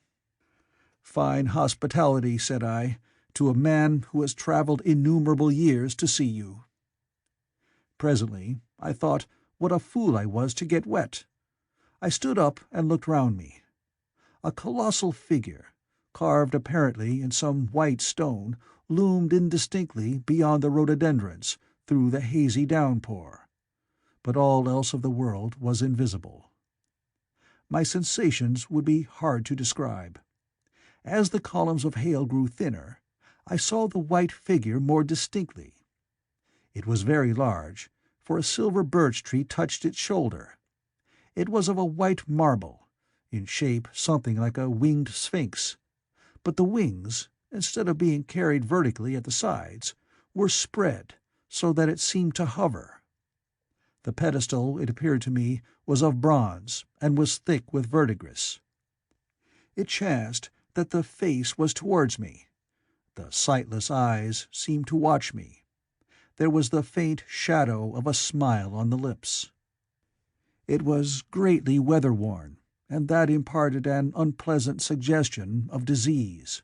"Fine hospitality," said I, "to a man who has travelled innumerable years to see you." Presently I thought what a fool I was to get wet. I stood up and looked round me. A colossal figure, carved apparently in some white stone, loomed indistinctly beyond the rhododendrons through the hazy downpour, but all else of the world was invisible. My sensations would be hard to describe. As the columns of hail grew thinner, I saw the white figure more distinctly. It was very large, for a silver birch tree touched its shoulder. It was of a white marble, in shape something like a winged sphinx, but the wings, instead of being carried vertically at the sides, were spread so that it seemed to hover. The pedestal, it appeared to me, was of bronze, and was thick with verdigris. It chanced that the face was towards me. The sightless eyes seemed to watch me. There was the faint shadow of a smile on the lips. It was greatly weather-worn, and that imparted an unpleasant suggestion of disease.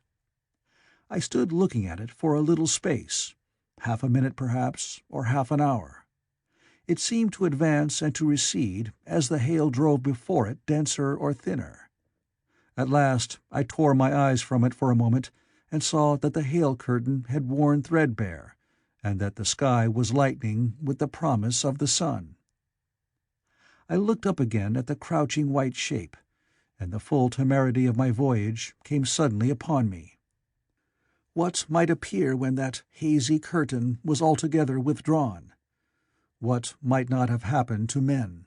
I stood looking at it for a little space, half a minute perhaps, or half an hour. It seemed to advance and to recede as the hail drove before it denser or thinner. At last I tore my eyes from it for a moment and saw that the hail curtain had worn threadbare, and that the sky was lightening with the promise of the sun. I looked up again at the crouching white shape, and the full temerity of my voyage came suddenly upon me. What might appear when that hazy curtain was altogether withdrawn? What might not have happened to men?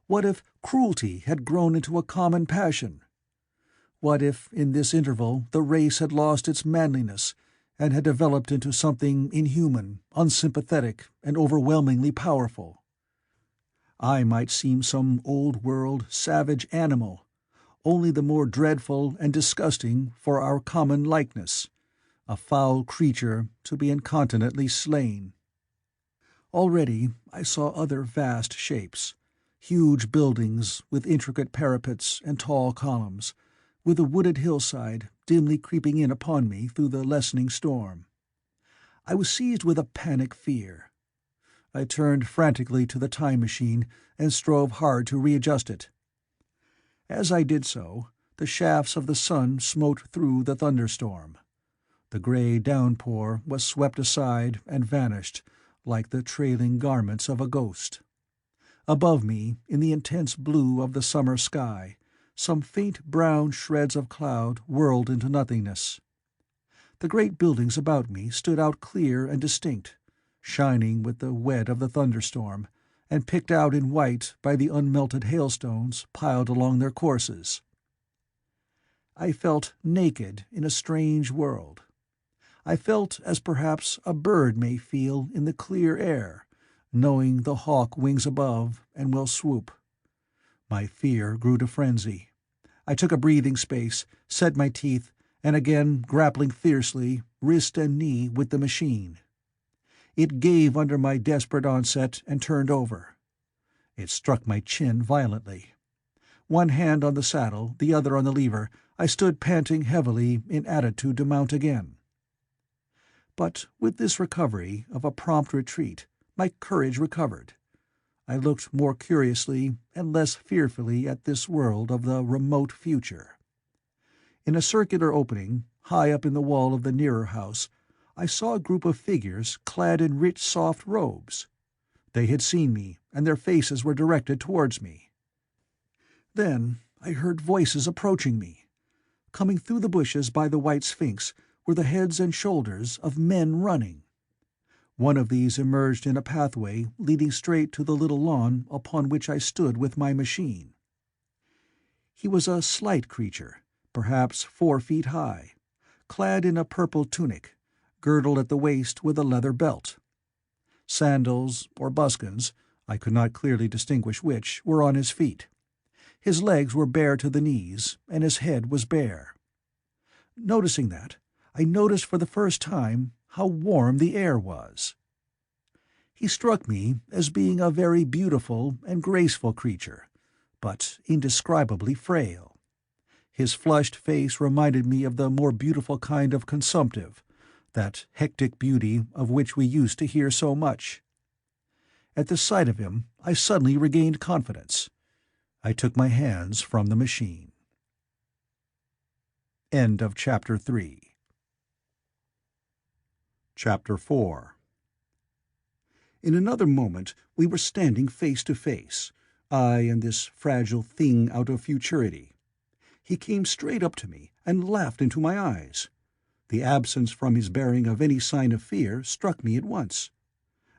What if cruelty had grown into a common passion? What if in this interval the race had lost its manliness and had developed into something inhuman, unsympathetic, and overwhelmingly powerful? I might seem some old-world, savage animal, only the more dreadful and disgusting for our common likeness, a foul creature to be incontinently slain. Already I saw other vast shapes, huge buildings with intricate parapets and tall columns, with a wooded hillside dimly creeping in upon me through the lessening storm. I was seized with a panic fear. I turned frantically to the time machine and strove hard to readjust it. As I did so, the shafts of the sun smote through the thunderstorm. The grey downpour was swept aside and vanished like the trailing garments of a ghost. Above me, in the intense blue of the summer sky, some faint brown shreds of cloud whirled into nothingness. The great buildings about me stood out clear and distinct, shining with the wet of the thunderstorm, and picked out in white by the unmelted hailstones piled along their courses. I felt naked in a strange world. I felt as perhaps a bird may feel in the clear air, knowing the hawk wings above and will swoop. My fear grew to frenzy. I took a breathing space, set my teeth, and again grappling fiercely, wrist and knee, with the machine. It gave under my desperate onset and turned over. It struck my chin violently. One hand on the saddle, the other on the lever, I stood panting heavily in attitude to mount again. But with this recovery of a prompt retreat, my courage recovered. I looked more curiously and less fearfully at this world of the remote future. In a circular opening, high up in the wall of the nearer house, I saw a group of figures clad in rich soft robes. They had seen me, and their faces were directed towards me. Then I heard voices approaching me. Coming through the bushes by the white sphinx were the heads and shoulders of men running. One of these emerged in a pathway leading straight to the little lawn upon which I stood with my machine. He was a slight creature, perhaps 4 feet high, clad in a purple tunic, girdled at the waist with a leather belt. Sandals, or buskins, I could not clearly distinguish which, were on his feet. His legs were bare to the knees, and his head was bare. Noticing that, I noticed for the first time how warm the air was. He struck me as being a very beautiful and graceful creature, but indescribably frail. His flushed face reminded me of the more beautiful kind of consumptive, that hectic beauty of which we used to hear so much. At the sight of him, I suddenly regained confidence. I took my hands from the machine. End of Chapter 3. Chapter 4. In another moment we were standing face to face, I and this fragile thing out of futurity. He came straight up to me and laughed into my eyes. The absence from his bearing of any sign of fear struck me at once.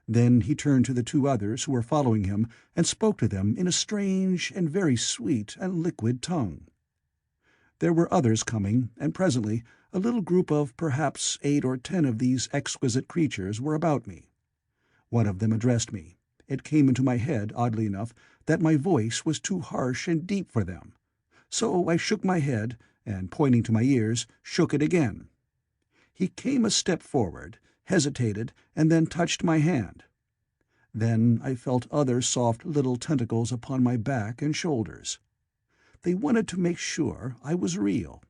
Then he turned to the 2 others who were following him and spoke to them in a strange and very sweet and liquid tongue. There were others coming, and presently a little group of perhaps 8 or 10 of these exquisite creatures were about me. One of them addressed me. It came into my head, oddly enough, that my voice was too harsh and deep for them. So I shook my head, and pointing to my ears, shook it again. He came a step forward, hesitated, and then touched my hand. Then I felt other soft little tentacles upon my back and shoulders. They wanted to make sure I was real.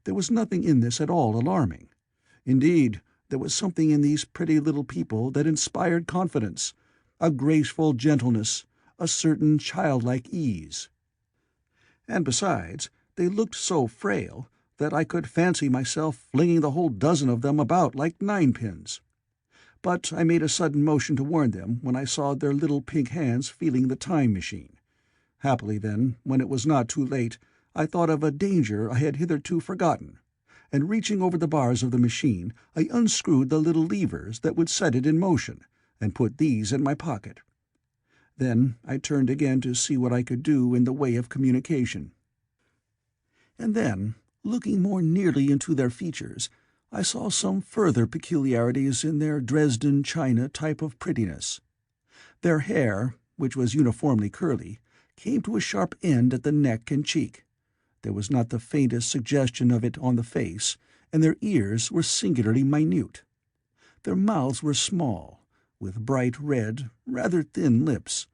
There was nothing in this at all alarming. Indeed, there was something in these pretty little people that inspired confidence, a graceful gentleness, a certain childlike ease. And besides, they looked so frail that I could fancy myself flinging the whole dozen of them about like ninepins. But I made a sudden motion to warn them when I saw their little pink hands feeling the time machine. Happily, then, when it was not too late, I thought of a danger I had hitherto forgotten, and reaching over the bars of the machine, I unscrewed the little levers that would set it in motion, and put these in my pocket. Then I turned again to see what I could do in the way of communication. And then, looking more nearly into their features, I saw some further peculiarities in their Dresden china type of prettiness. Their hair, which was uniformly curly, came to a sharp end at the neck and cheek. There was not the faintest suggestion of it on the face, and their ears were singularly minute. Their mouths were small, with bright red, rather thin lips,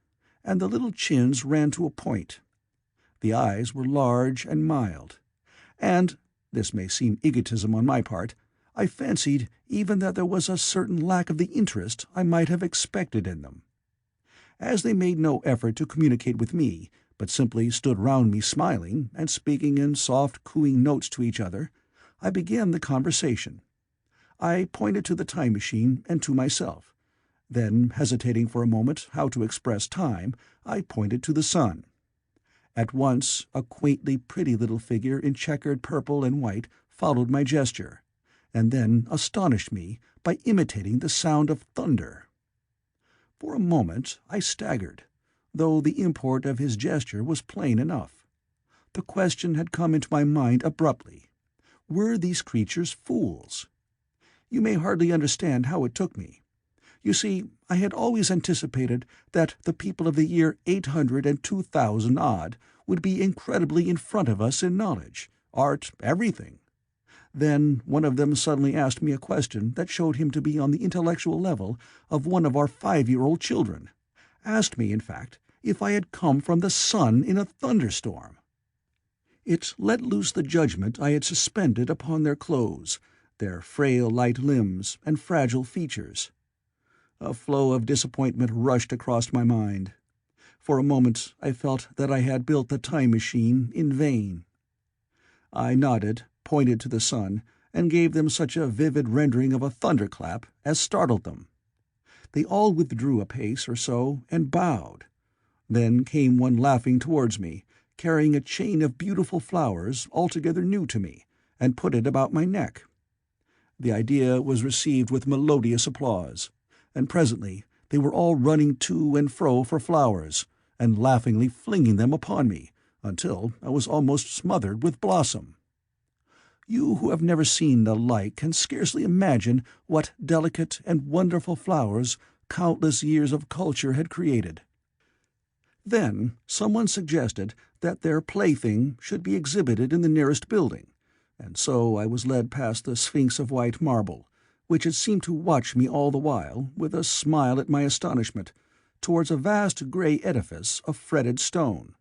and the little chins ran to a point. The eyes were large and mild, and, this may seem egotism on my part, I fancied even that there was a certain lack of the interest I might have expected in them. As they made no effort to communicate with me, but simply stood round me smiling and speaking in soft cooing notes to each other, I began the conversation. I pointed to the time machine and to myself. Then, hesitating for a moment how to express time, I pointed to the sun. At once a quaintly pretty little figure in checkered purple and white followed my gesture, and then astonished me by imitating the sound of thunder. For a moment I staggered, though the import of his gesture was plain enough. The question had come into my mind abruptly. Were these creatures fools? You may hardly understand how it took me. You see, I had always anticipated that the people of the year 802,000 odd would be incredibly in front of us in knowledge, art, everything. Then one of them suddenly asked me a question that showed him to be on the intellectual level of one of our 5-year-old children. Asked me, in fact, if I had come from the sun in a thunderstorm. It let loose the judgment I had suspended upon their clothes, their frail light limbs and fragile features. A flow of disappointment rushed across my mind. For a moment I felt that I had built the time machine in vain. I nodded, pointed to the sun, and gave them such a vivid rendering of a thunderclap as startled them. They all withdrew a pace or so and bowed. Then came one laughing towards me, carrying a chain of beautiful flowers altogether new to me, and put it about my neck. The idea was received with melodious applause, and presently they were all running to and fro for flowers, and laughingly flinging them upon me, until I was almost smothered with blossom. You who have never seen the like can scarcely imagine what delicate and wonderful flowers countless years of culture had created. Then someone suggested that their plaything should be exhibited in the nearest building, and so I was led past the Sphinx of white marble, which had seemed to watch me all the while with a smile at my astonishment, towards a vast grey edifice of fretted stone.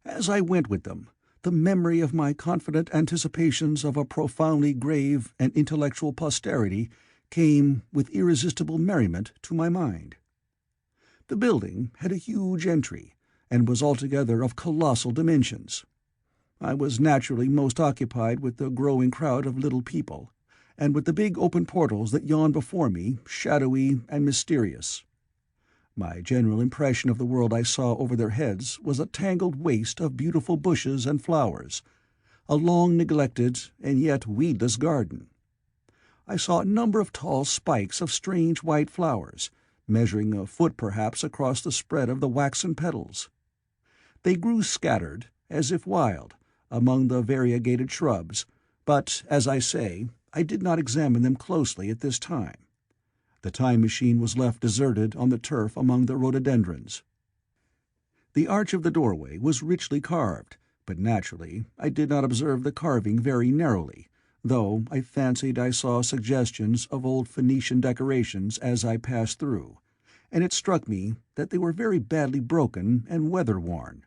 As I went with them, the memory of my confident anticipations of a profoundly grave and intellectual posterity came with irresistible merriment to my mind. The building had a huge entry, and was altogether of colossal dimensions. I was naturally most occupied with the growing crowd of little people, and with the big open portals that yawned before me, shadowy and mysterious. My general impression of the world I saw over their heads was a tangled waste of beautiful bushes and flowers, a long-neglected and yet weedless garden. I saw a number of tall spikes of strange white flowers, measuring a foot perhaps across the spread of the waxen petals. They grew scattered, as if wild, among the variegated shrubs, but, as I say, I did not examine them closely at this time. The time machine was left deserted on the turf among the rhododendrons. The arch of the doorway was richly carved, but naturally I did not observe the carving very narrowly, though I fancied I saw suggestions of old Phoenician decorations as I passed through, and it struck me that they were very badly broken and weather-worn.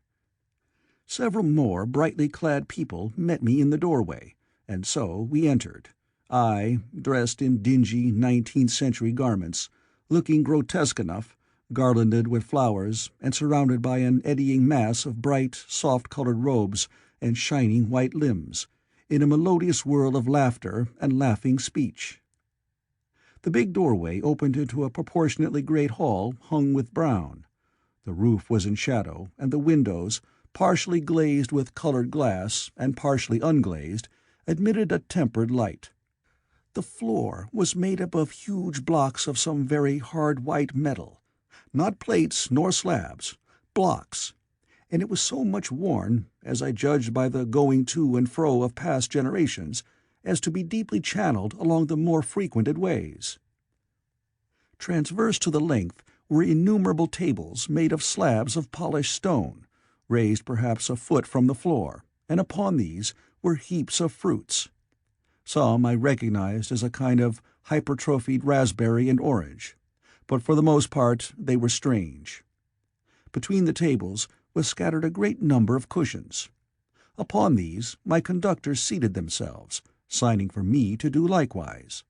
Several more brightly clad people met me in the doorway, and so we entered, I, dressed in dingy 19th-century garments, looking grotesque enough, garlanded with flowers, and surrounded by an eddying mass of bright, soft-colored robes and shining white limbs, in a melodious whirl of laughter and laughing speech. The big doorway opened into a proportionately great hall hung with brown. The roof was in shadow, and the windows, partially glazed with colored glass and partially unglazed, admitted a tempered light. The floor was made up of huge blocks of some very hard white metal, not plates nor slabs, blocks, and it was so much worn, as I judged by the going to and fro of past generations, as to be deeply channeled along the more frequented ways. Transverse to the length were innumerable tables made of slabs of polished stone, raised perhaps a foot from the floor, and upon these were heaps of fruits. Some I recognized as a kind of hypertrophied raspberry and orange, but for the most part they were strange. Between the tables was scattered a great number of cushions. Upon these my conductors seated themselves, signing for me to do likewise.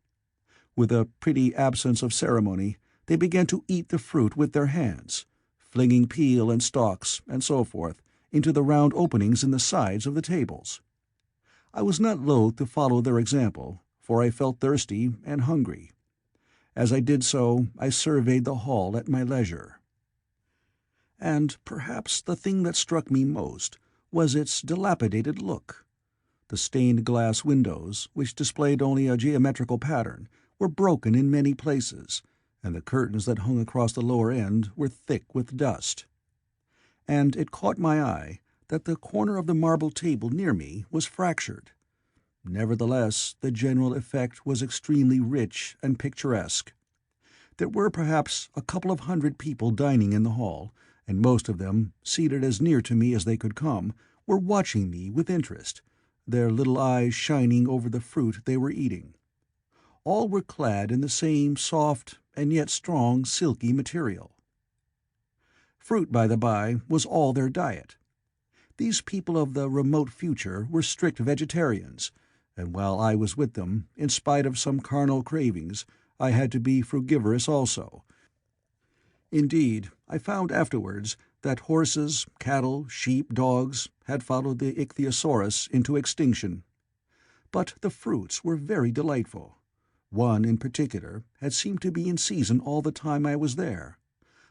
With a pretty absence of ceremony, they began to eat the fruit with their hands, flinging peel and stalks, and so forth, into the round openings in the sides of the tables. I was not loath to follow their example, for I felt thirsty and hungry. As I did so, I surveyed the hall at my leisure. And perhaps the thing that struck me most was its dilapidated look. The stained glass windows, which displayed only a geometrical pattern, were broken in many places, and the curtains that hung across the lower end were thick with dust. And it caught my eye that the corner of the marble table near me was fractured. Nevertheless, the general effect was extremely rich and picturesque. There were perhaps a couple of hundred people dining in the hall, and most of them, seated as near to me as they could come, were watching me with interest, their little eyes shining over the fruit they were eating. All were clad in the same soft and yet strong silky material. Fruit, by the by, was all their diet. These people of the remote future were strict vegetarians, and while I was with them, in spite of some carnal cravings, I had to be frugivorous also. Indeed, I found afterwards that horses, cattle, sheep, dogs had followed the ichthyosaurus into extinction. But the fruits were very delightful. One in particular had seemed to be in season all the time I was there.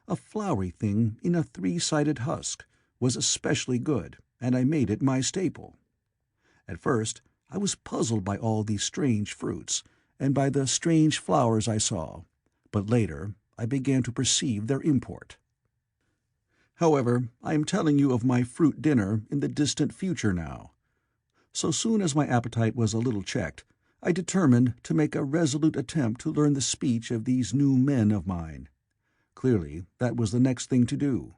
A flowery thing in a three-sided husk was especially good, and I made it my staple. At first I was puzzled by all these strange fruits, and by the strange flowers I saw, but later I began to perceive their import. However, I am telling you of my fruit dinner in the distant future now. So soon as my appetite was a little checked, I determined to make a resolute attempt to learn the speech of these new men of mine. Clearly, that was the next thing to do.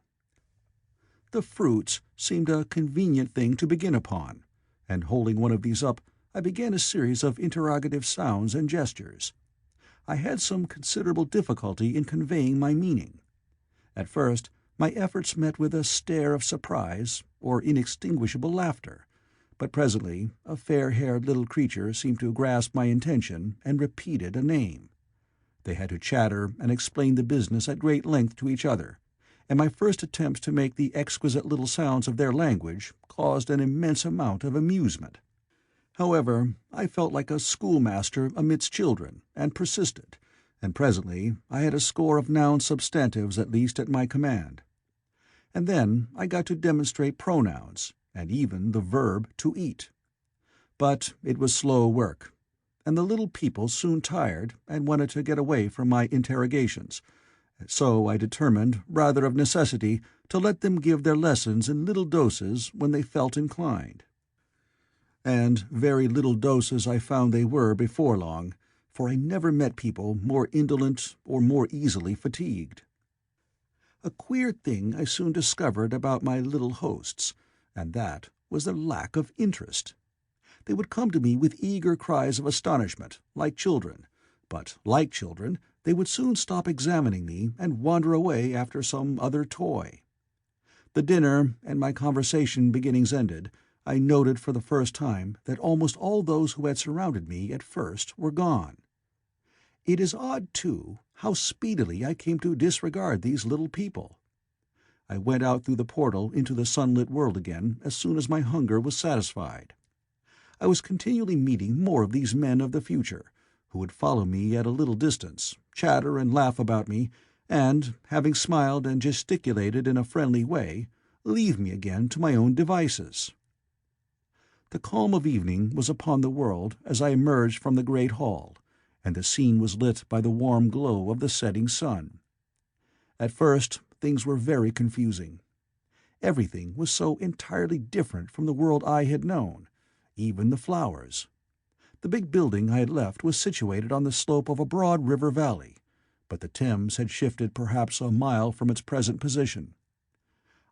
The fruits seemed a convenient thing to begin upon, and holding one of these up, I began a series of interrogative sounds and gestures. I had some considerable difficulty in conveying my meaning. At first, my efforts met with a stare of surprise or inextinguishable laughter, but presently a fair-haired little creature seemed to grasp my intention and repeated a name. They had to chatter and explain the business at great length to each other, and my first attempts to make the exquisite little sounds of their language caused an immense amount of amusement. However, I felt like a schoolmaster amidst children, and persisted, and presently I had a score of noun substantives at least at my command. And then I got to demonstrate pronouns, and even the verb to eat. But it was slow work, and the little people soon tired and wanted to get away from my interrogations, so I determined, rather of necessity, to let them give their lessons in little doses when they felt inclined. And very little doses I found they were before long, for I never met people more indolent or more easily fatigued. A queer thing I soon discovered about my little hosts, and that was their lack of interest. They would come to me with eager cries of astonishment, like children, but, like children, they would soon stop examining me and wander away after some other toy. The dinner and my conversation beginnings ended, I noted for the first time that almost all those who had surrounded me at first were gone. It is odd, too, how speedily I came to disregard these little people. I went out through the portal into the sunlit world again as soon as my hunger was satisfied. I was continually meeting more of these men of the future, who would follow me at a little distance, chatter and laugh about me, and, having smiled and gesticulated in a friendly way, leave me again to my own devices. The calm of evening was upon the world as I emerged from the great hall, and the scene was lit by the warm glow of the setting sun. At first things were very confusing. Everything was so entirely different from the world I had known, even the flowers. The big building I had left was situated on the slope of a broad river valley, but the Thames had shifted perhaps a mile from its present position.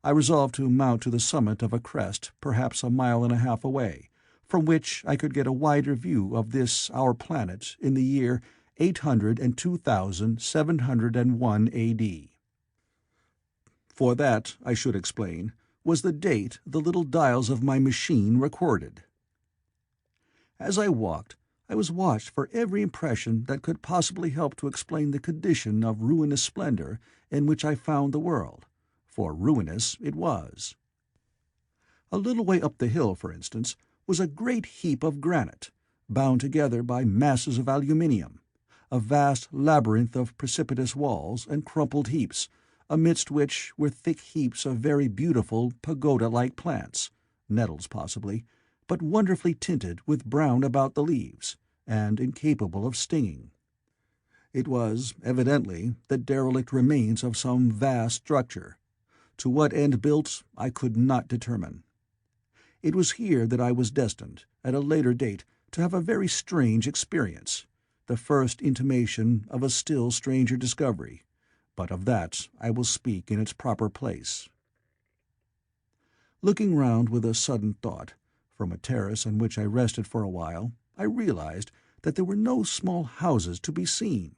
I resolved to mount to the summit of a crest perhaps a mile and a half away, from which I could get a wider view of this our planet in the year 802,701 A.D. For that, I should explain, was the date the little dials of my machine recorded. As I walked, I was watched for every impression that could possibly help to explain the condition of ruinous splendor in which I found the world, for ruinous it was. A little way up the hill, for instance, was a great heap of granite, bound together by masses of aluminium, a vast labyrinth of precipitous walls and crumpled heaps, amidst which were thick heaps of very beautiful pagoda-like plants, nettles possibly, but wonderfully tinted with brown about the leaves, and incapable of stinging. It was, evidently, the derelict remains of some vast structure. To what end built, I could not determine. It was here that I was destined, at a later date, to have a very strange experience, the first intimation of a still stranger discovery, but of that I will speak in its proper place. Looking round with a sudden thought, from a terrace on which I rested for a while, I realized that there were no small houses to be seen.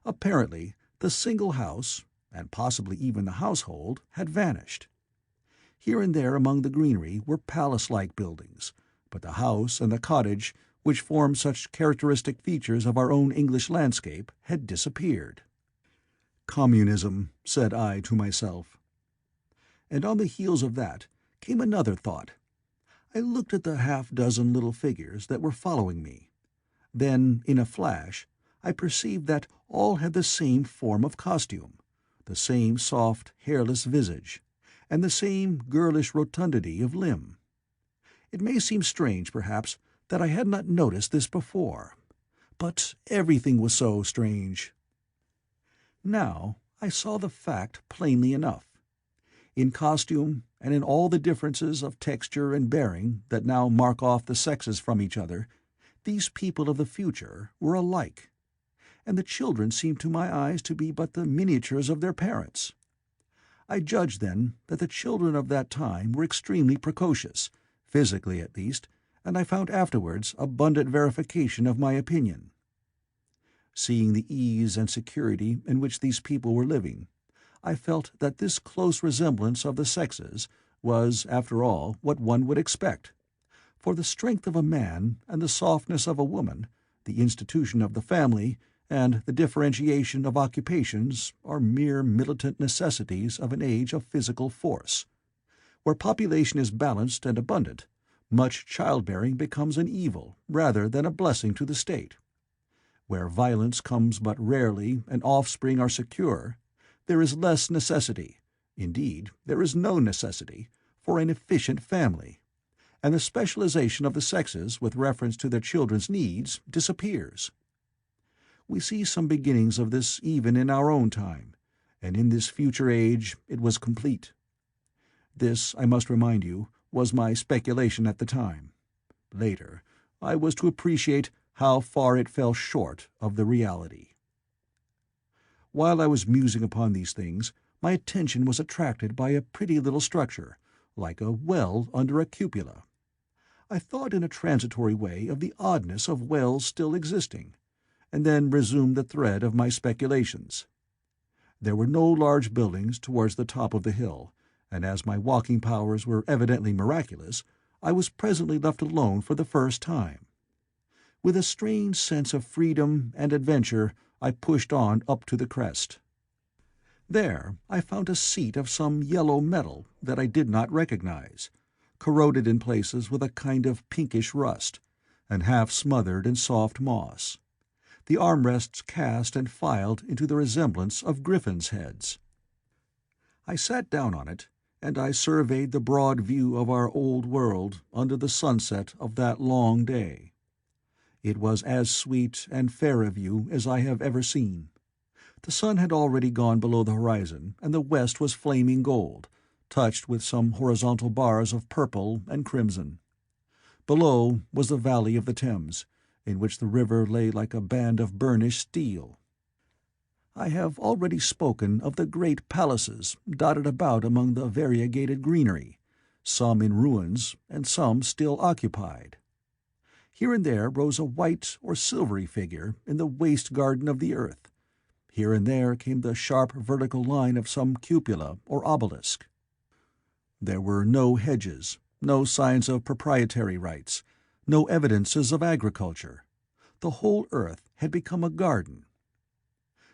Apparently, the single house, and possibly even the household, had vanished. Here and there among the greenery were palace-like buildings, but the house and the cottage, which formed such characteristic features of our own English landscape, had disappeared. Communism, said I to myself. And on the heels of that came another thought. I looked at the half-dozen little figures that were following me. Then, in a flash, I perceived that all had the same form of costume, the same soft, hairless visage, and the same girlish rotundity of limb. It may seem strange, perhaps, that I had not noticed this before, but everything was so strange. Now I saw the fact plainly enough. In costume, and in all the differences of texture and bearing that now mark off the sexes from each other, these people of the future were alike, and the children seemed to my eyes to be but the miniatures of their parents. I judged then that the children of that time were extremely precocious, physically at least, and I found afterwards abundant verification of my opinion. Seeing the ease and security in which these people were living, I felt that this close resemblance of the sexes was, after all, what one would expect, for the strength of a man and the softness of a woman, the institution of the family, and the differentiation of occupations are mere militant necessities of an age of physical force. Where population is balanced and abundant, much childbearing becomes an evil rather than a blessing to the state. Where violence comes but rarely and offspring are secure, there is less necessity, indeed there is no necessity, for an efficient family, and the specialization of the sexes with reference to their children's needs disappears. We see some beginnings of this even in our own time, and in this future age it was complete. This, I must remind you, was my speculation at the time. Later, I was to appreciate how far it fell short of the reality. While I was musing upon these things, my attention was attracted by a pretty little structure, like a well under a cupola. I thought in a transitory way of the oddness of Wells still existing, and then resumed the thread of my speculations. There were no large buildings towards the top of the hill, and as my walking powers were evidently miraculous, I was presently left alone for the first time. With a strange sense of freedom and adventure, I pushed on up to the crest. There I found a seat of some yellow metal that I did not recognize, corroded in places with a kind of pinkish rust, and half smothered in soft moss. The armrests cast and filed into the resemblance of griffins' heads. I sat down on it, and I surveyed the broad view of our old world under the sunset of that long day. It was as sweet and fair a view as I have ever seen. The sun had already gone below the horizon, and the west was flaming gold, touched with some horizontal bars of purple and crimson. Below was the valley of the Thames, in which the river lay like a band of burnished steel. I have already spoken of the great palaces dotted about among the variegated greenery, some in ruins and some still occupied. Here and there rose a white or silvery figure in the waste garden of the earth. Here and there came the sharp vertical line of some cupola or obelisk. There were no hedges, no signs of proprietary rights, no evidences of agriculture. The whole earth had become a garden.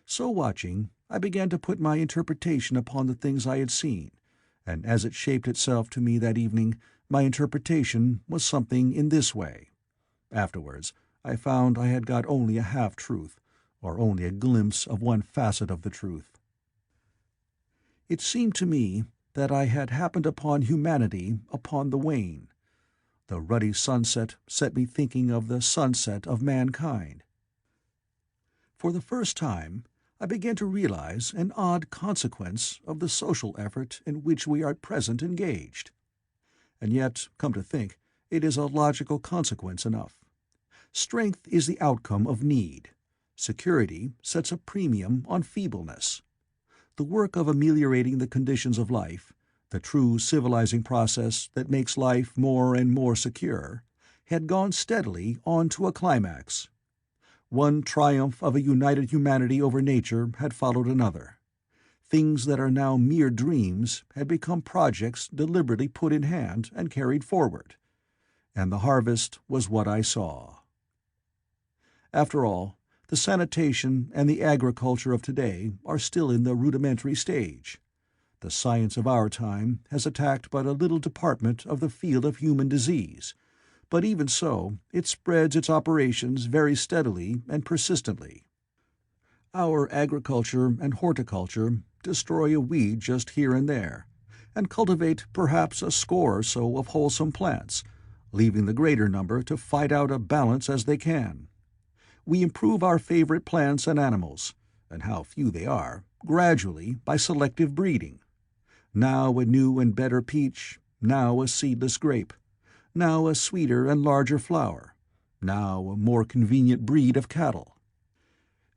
So watching, I began to put my interpretation upon the things I had seen, and as it shaped itself to me that evening, my interpretation was something in this way. Afterwards, I found I had got only a half-truth, or only a glimpse of one facet of the truth. It seemed to me that I had happened upon humanity upon the wane. The ruddy sunset set me thinking of the sunset of mankind. For the first time, I began to realize an odd consequence of the social effort in which we are at present engaged. And yet, come to think, it is a logical consequence enough. Strength is the outcome of need. Security sets a premium on feebleness. The work of ameliorating the conditions of life, the true civilizing process that makes life more and more secure, had gone steadily on to a climax. One triumph of a united humanity over nature had followed another. Things that are now mere dreams had become projects deliberately put in hand and carried forward. And the harvest was what I saw. After all, the sanitation and the agriculture of today are still in the rudimentary stage. The science of our time has attacked but a little department of the field of human disease, but even so it spreads its operations very steadily and persistently. Our agriculture and horticulture destroy a weed just here and there, and cultivate perhaps a score or so of wholesome plants, leaving the greater number to fight out a balance as they can. We improve our favorite plants and animals, and how few they are, gradually by selective breeding. Now a new and better peach, now a seedless grape, now a sweeter and larger flower, now a more convenient breed of cattle.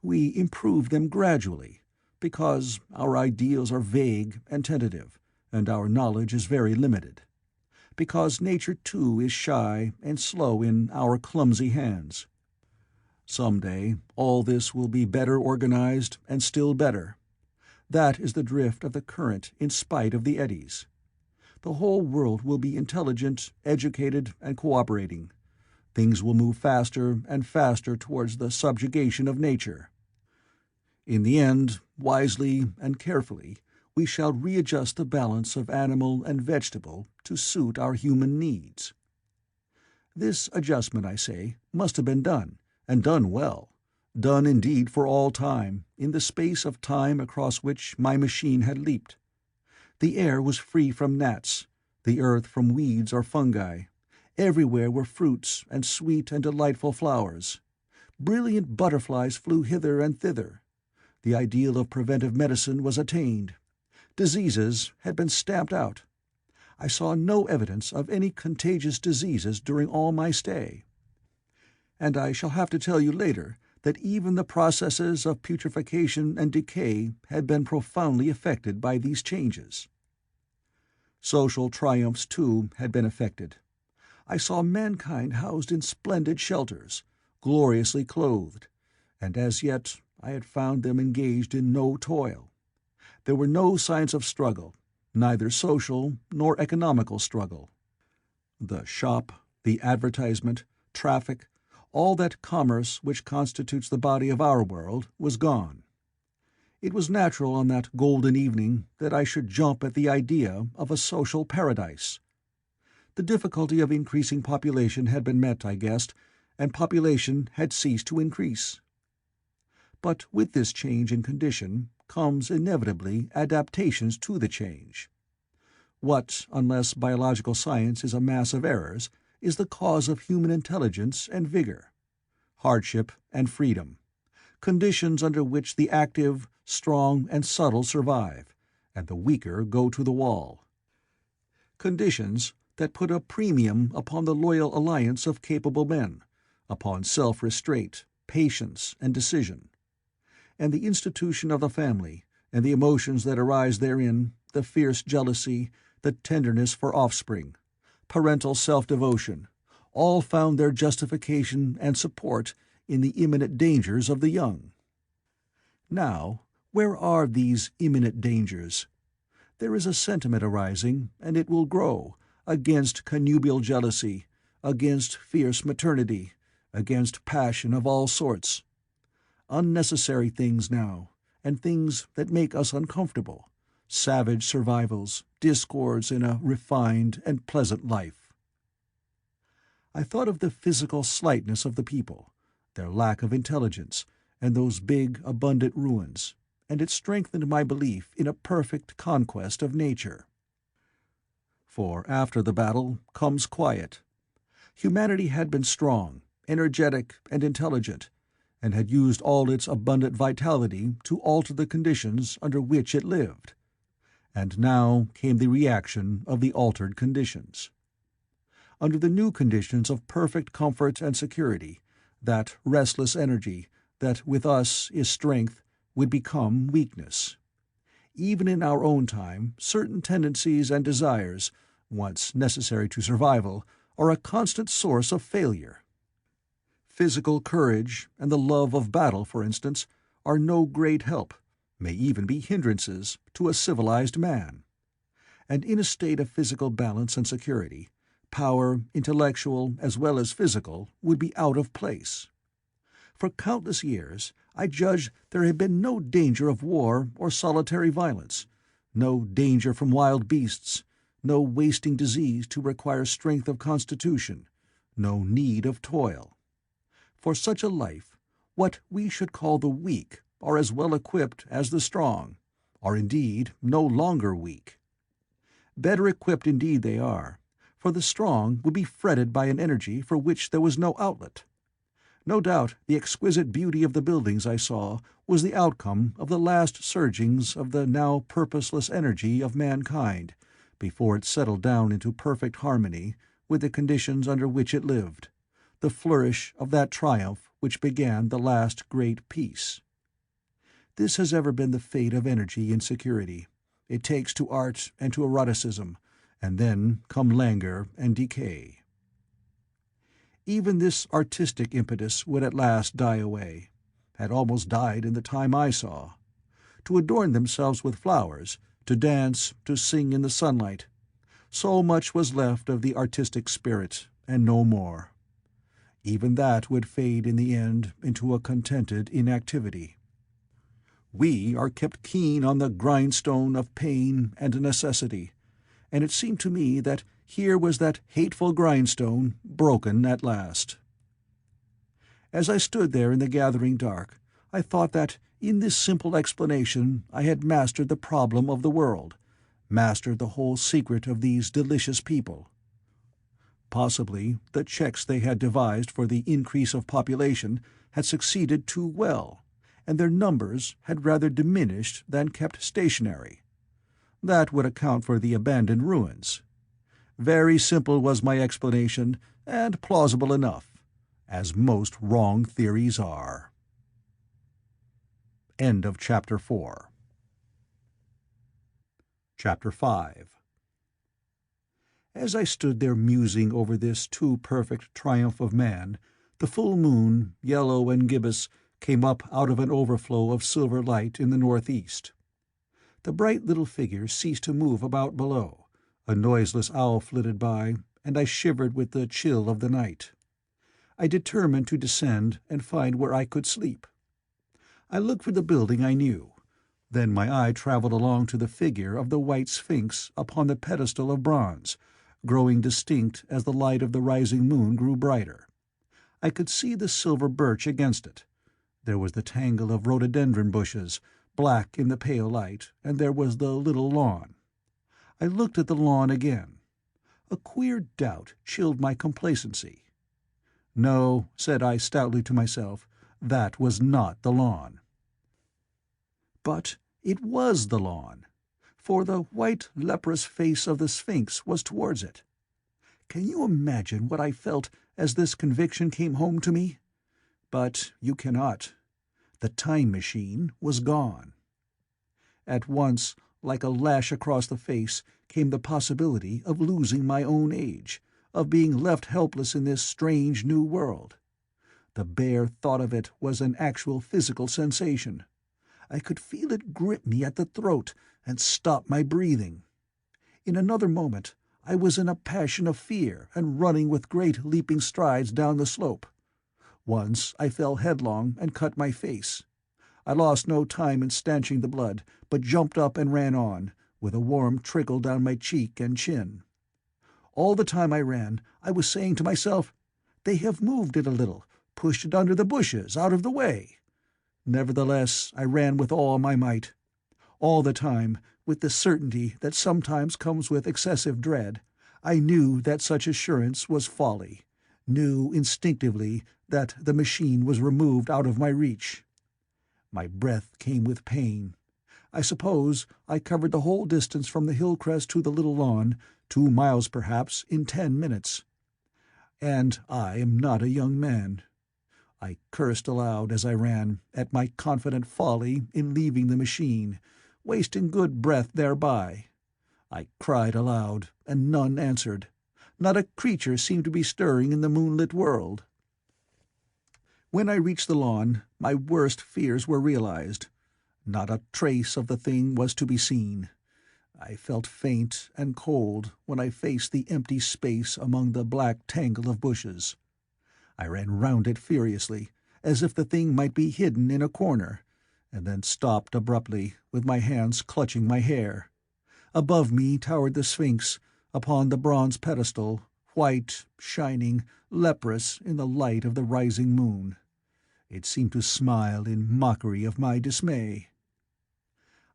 We improve them gradually, because our ideals are vague and tentative, and our knowledge is very limited. Because nature too is shy and slow in our clumsy hands. Some day all this will be better organized and still better. That is the drift of the current in spite of the eddies. The whole world will be intelligent, educated, and cooperating. Things will move faster and faster towards the subjugation of nature. In the end, wisely and carefully, we shall readjust the balance of animal and vegetable to suit our human needs. This adjustment, I say, must have been done, and done well, done indeed for all time, in the space of time across which my machine had leaped. The air was free from gnats, the earth from weeds or fungi. Everywhere were fruits and sweet and delightful flowers. Brilliant butterflies flew hither and thither. The ideal of preventive medicine was attained. Diseases had been stamped out. I saw no evidence of any contagious diseases during all my stay. And I shall have to tell you later that even the processes of putrefaction and decay had been profoundly affected by these changes. Social triumphs, too, had been effected. I saw mankind housed in splendid shelters, gloriously clothed, and as yet I had found them engaged in no toil. There were no signs of struggle, neither social nor economical struggle. The shop, the advertisement, traffic, all that commerce which constitutes the body of our world, was gone. It was natural on that golden evening that I should jump at the idea of a social paradise. The difficulty of increasing population had been met, I guessed, and population had ceased to increase. But with this change in condition comes inevitably adaptations to the change. What, unless biological science is a mass of errors, is the cause of human intelligence and vigor? Hardship and freedom, conditions under which the active, strong, and subtle survive, and the weaker go to the wall. Conditions that put a premium upon the loyal alliance of capable men, upon self-restraint, patience, and decision. And the institution of the family, and the emotions that arise therein, the fierce jealousy, the tenderness for offspring, parental self-devotion, all found their justification and support in the imminent dangers of the young. Now, where are these imminent dangers? There is a sentiment arising, and it will grow, against connubial jealousy, against fierce maternity, against passion of all sorts. Unnecessary things now, and things that make us uncomfortable, savage survivals, discords in a refined and pleasant life. I thought of the physical slightness of the people, their lack of intelligence, and those big, abundant ruins, and it strengthened my belief in a perfect conquest of nature. For after the battle comes quiet. Humanity had been strong, energetic, and intelligent, and had used all its abundant vitality to alter the conditions under which it lived. And now came the reaction of the altered conditions. Under the new conditions of perfect comfort and security, that restless energy, that with us is strength, would become weakness. Even in our own time, certain tendencies and desires, once necessary to survival, are a constant source of failure. Physical courage and the love of battle, for instance, are no great help, may even be hindrances, to a civilized man. And in a state of physical balance and security, power, intellectual as well as physical, would be out of place. For countless years I judged there had been no danger of war or solitary violence, no danger from wild beasts, no wasting disease to require strength of constitution, no need of toil. For such a life, what we should call the weak are as well equipped as the strong, are indeed no longer weak. Better equipped indeed they are, for the strong would be fretted by an energy for which there was no outlet. No doubt the exquisite beauty of the buildings I saw was the outcome of the last surgings of the now purposeless energy of mankind, before it settled down into perfect harmony with the conditions under which it lived, the flourish of that triumph which began the last great peace. This has ever been the fate of energy in security. It takes to art and to eroticism, and then come languor and decay. Even this artistic impetus would at last die away, had almost died in the time I saw. To adorn themselves with flowers, to dance, to sing in the sunlight, so much was left of the artistic spirit, and no more. Even that would fade in the end into a contented inactivity. We are kept keen on the grindstone of pain and necessity, and it seemed to me that here was that hateful grindstone broken at last. As I stood there in the gathering dark, I thought that in this simple explanation I had mastered the problem of the world, mastered the whole secret of these delicious people. Possibly the checks they had devised for the increase of population had succeeded too well, and their numbers had rather diminished than kept stationary. That would account for the abandoned ruins. Very simple was my explanation, and plausible enough, as most wrong theories are. End of Chapter 4. Chapter 5. As I stood there musing over this too perfect triumph of man, the full moon, yellow and gibbous, came up out of an overflow of silver light in the northeast. The bright little figure ceased to move about below, a noiseless owl flitted by, and I shivered with the chill of the night. I determined to descend and find where I could sleep. I looked for the building I knew. Then my eye travelled along to the figure of the white sphinx upon the pedestal of bronze, growing distinct as the light of the rising moon grew brighter. I could see the silver birch against it. There was the tangle of rhododendron bushes, black in the pale light, and there was the little lawn. I looked at the lawn again. A queer doubt chilled my complacency. No, said I stoutly to myself, that was not the lawn. But it was the lawn, for the white leprous face of the Sphinx was towards it. Can you imagine what I felt as this conviction came home to me? But you cannot. The time machine was gone. At once, like a lash across the face, came the possibility of losing my own age, of being left helpless in this strange new world. The bare thought of it was an actual physical sensation. I could feel it grip me at the throat and stop my breathing. In another moment I was in a passion of fear and running with great leaping strides down the slope. Once I fell headlong and cut my face. I lost no time in stanching the blood, but jumped up and ran on, with a warm trickle down my cheek and chin. All the time I ran, I was saying to myself, "They have moved it a little, pushed it under the bushes, out of the way." Nevertheless, I ran with all my might. All the time, with the certainty that sometimes comes with excessive dread, I knew that such assurance was folly, knew instinctively that the machine was removed out of my reach. My breath came with pain. I suppose I covered the whole distance from the hill crest to the little lawn, 2 miles perhaps, in 10 minutes. And I am not a young man. I cursed aloud as I ran, at my confident folly in leaving the machine, wasting good breath thereby. I cried aloud, and none answered. Not a creature seemed to be stirring in the moonlit world. When I reached the lawn, my worst fears were realized. Not a trace of the thing was to be seen. I felt faint and cold when I faced the empty space among the black tangle of bushes. I ran round it furiously, as if the thing might be hidden in a corner, and then stopped abruptly, with my hands clutching my hair. Above me towered the Sphinx, upon the bronze pedestal, white, shining, leprous in the light of the rising moon. It seemed to smile in mockery of my dismay.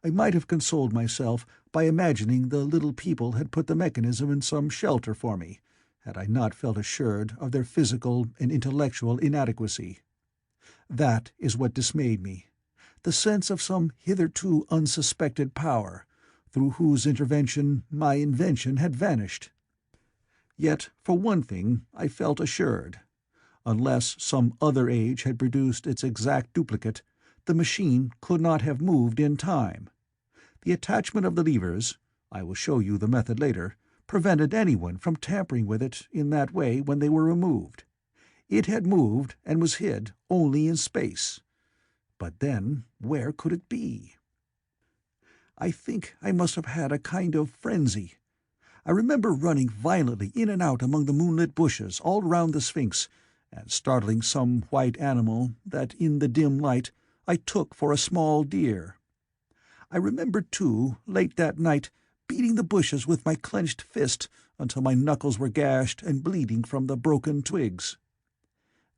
I might have consoled myself by imagining the little people had put the mechanism in some shelter for me, had I not felt assured of their physical and intellectual inadequacy. That is what dismayed me, the sense of some hitherto unsuspected power, through whose intervention my invention had vanished. Yet, for one thing, I felt assured. Unless some other age had produced its exact duplicate, the machine could not have moved in time. The attachment of the levers, I will show you the method later, prevented anyone from tampering with it in that way when they were removed. It had moved and was hid only in space. But then where could it be? I think I must have had a kind of frenzy. I remember running violently in and out among the moonlit bushes all round the Sphinx, and startling some white animal that in the dim light I took for a small deer. I remember, too, late that night, beating the bushes with my clenched fist until my knuckles were gashed and bleeding from the broken twigs.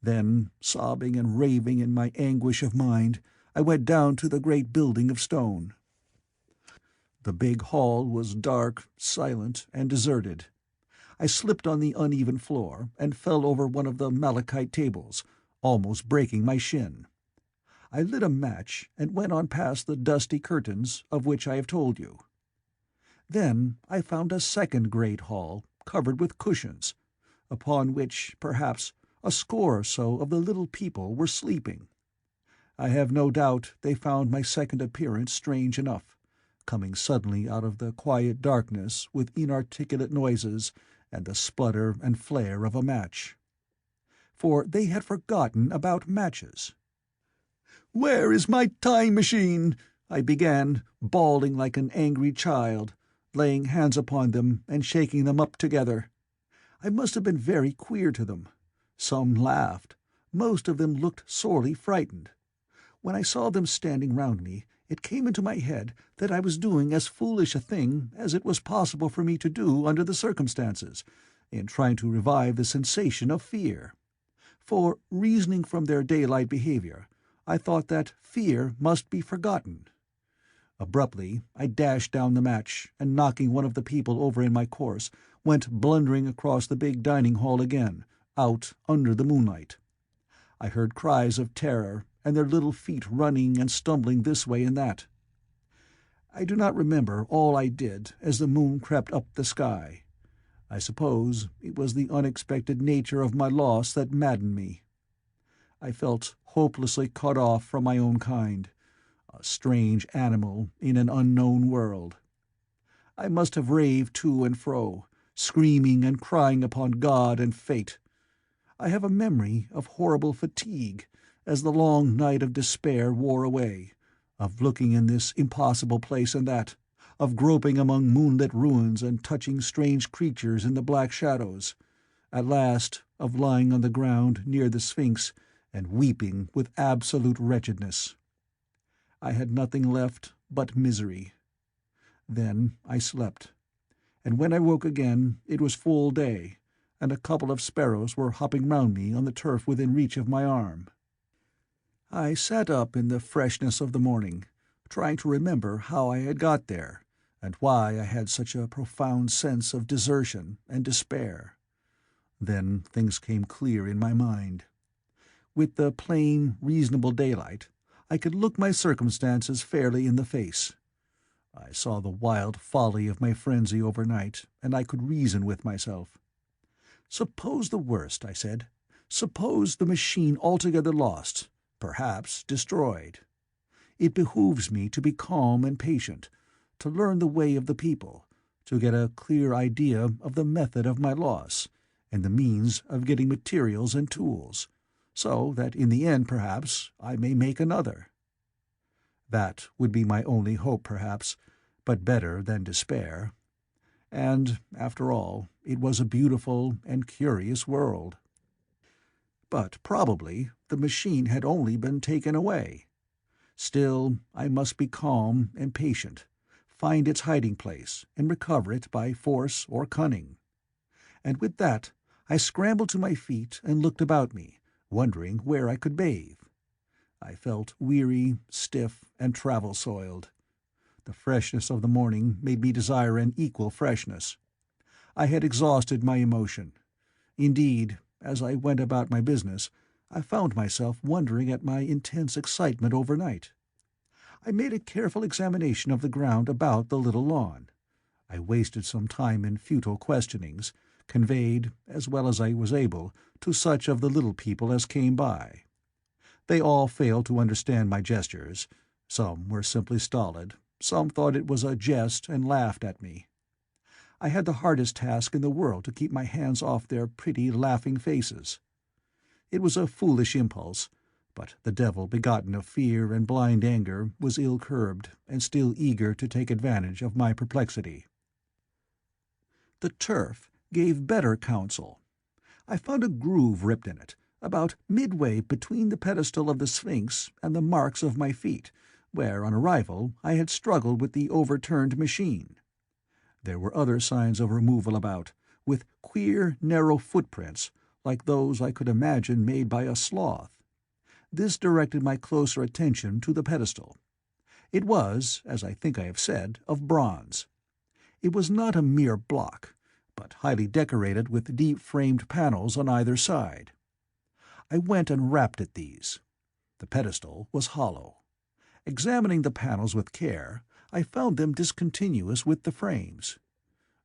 Then, sobbing and raving in my anguish of mind, I went down to the great building of stone. The big hall was dark, silent, and deserted. I slipped on the uneven floor and fell over one of the malachite tables, almost breaking my shin. I lit a match and went on past the dusty curtains of which I have told you. Then I found a second great hall, covered with cushions, upon which, perhaps, a score or so of the little people were sleeping. I have no doubt they found my second appearance strange enough, coming suddenly out of the quiet darkness with inarticulate noises, and the splutter and flare of a match. For they had forgotten about matches. "Where is my time machine?" I began, bawling like an angry child, laying hands upon them and shaking them up together. I must have been very queer to them. Some laughed. Most of them looked sorely frightened. When I saw them standing round me, it came into my head that I was doing as foolish a thing as it was possible for me to do under the circumstances, in trying to revive the sensation of fear. For, reasoning from their daylight behaviour, I thought that fear must be forgotten. Abruptly I dashed down the match, and knocking one of the people over in my course, went blundering across the big dining hall again, out under the moonlight. I heard cries of terror, and their little feet running and stumbling this way and that. I do not remember all I did as the moon crept up the sky. I suppose it was the unexpected nature of my loss that maddened me. I felt hopelessly cut off from my own kind, a strange animal in an unknown world. I must have raved to and fro, screaming and crying upon God and fate. I have a memory of horrible fatigue, as the long night of despair wore away, of looking in this impossible place and that, of groping among moonlit ruins and touching strange creatures in the black shadows, at last of lying on the ground near the Sphinx and weeping with absolute wretchedness. I had nothing left but misery. Then I slept, and when I woke again it was full day, and a couple of sparrows were hopping round me on the turf within reach of my arm. I sat up in the freshness of the morning, trying to remember how I had got there, and why I had such a profound sense of desertion and despair. Then things came clear in my mind. With the plain, reasonable daylight, I could look my circumstances fairly in the face. I saw the wild folly of my frenzy overnight, and I could reason with myself. Suppose the worst, I said. Suppose the machine altogether lost, perhaps destroyed. It behooves me to be calm and patient, to learn the way of the people, to get a clear idea of the method of my loss, and the means of getting materials and tools, so that in the end, perhaps, I may make another. That would be my only hope, perhaps, but better than despair. And, after all, it was a beautiful and curious world. But probably the machine had only been taken away. Still, I must be calm and patient, find its hiding place, and recover it by force or cunning. And with that, I scrambled to my feet and looked about me, wondering where I could bathe. I felt weary, stiff, and travel-soiled. The freshness of the morning made me desire an equal freshness. I had exhausted my emotion. Indeed, as I went about my business, I found myself wondering at my intense excitement overnight. I made a careful examination of the ground about the little lawn. I wasted some time in futile questionings, conveyed, as well as I was able, to such of the little people as came by. They all failed to understand my gestures. Some were simply stolid. Some thought it was a jest and laughed at me. I had the hardest task in the world to keep my hands off their pretty, laughing faces. It was a foolish impulse, but the devil begotten of fear and blind anger was ill-curbed and still eager to take advantage of my perplexity. The turf gave better counsel. I found a groove ripped in it, about midway between the pedestal of the Sphinx and the marks of my feet, where, on arrival, I had struggled with the overturned machine. There were other signs of removal about, with queer, narrow footprints, like those I could imagine made by a sloth. This directed my closer attention to the pedestal. It was, as I think I have said, of bronze. It was not a mere block, but highly decorated with deep-framed panels on either side. I went and rapped at these. The pedestal was hollow. Examining the panels with care, I found them discontinuous with the frames.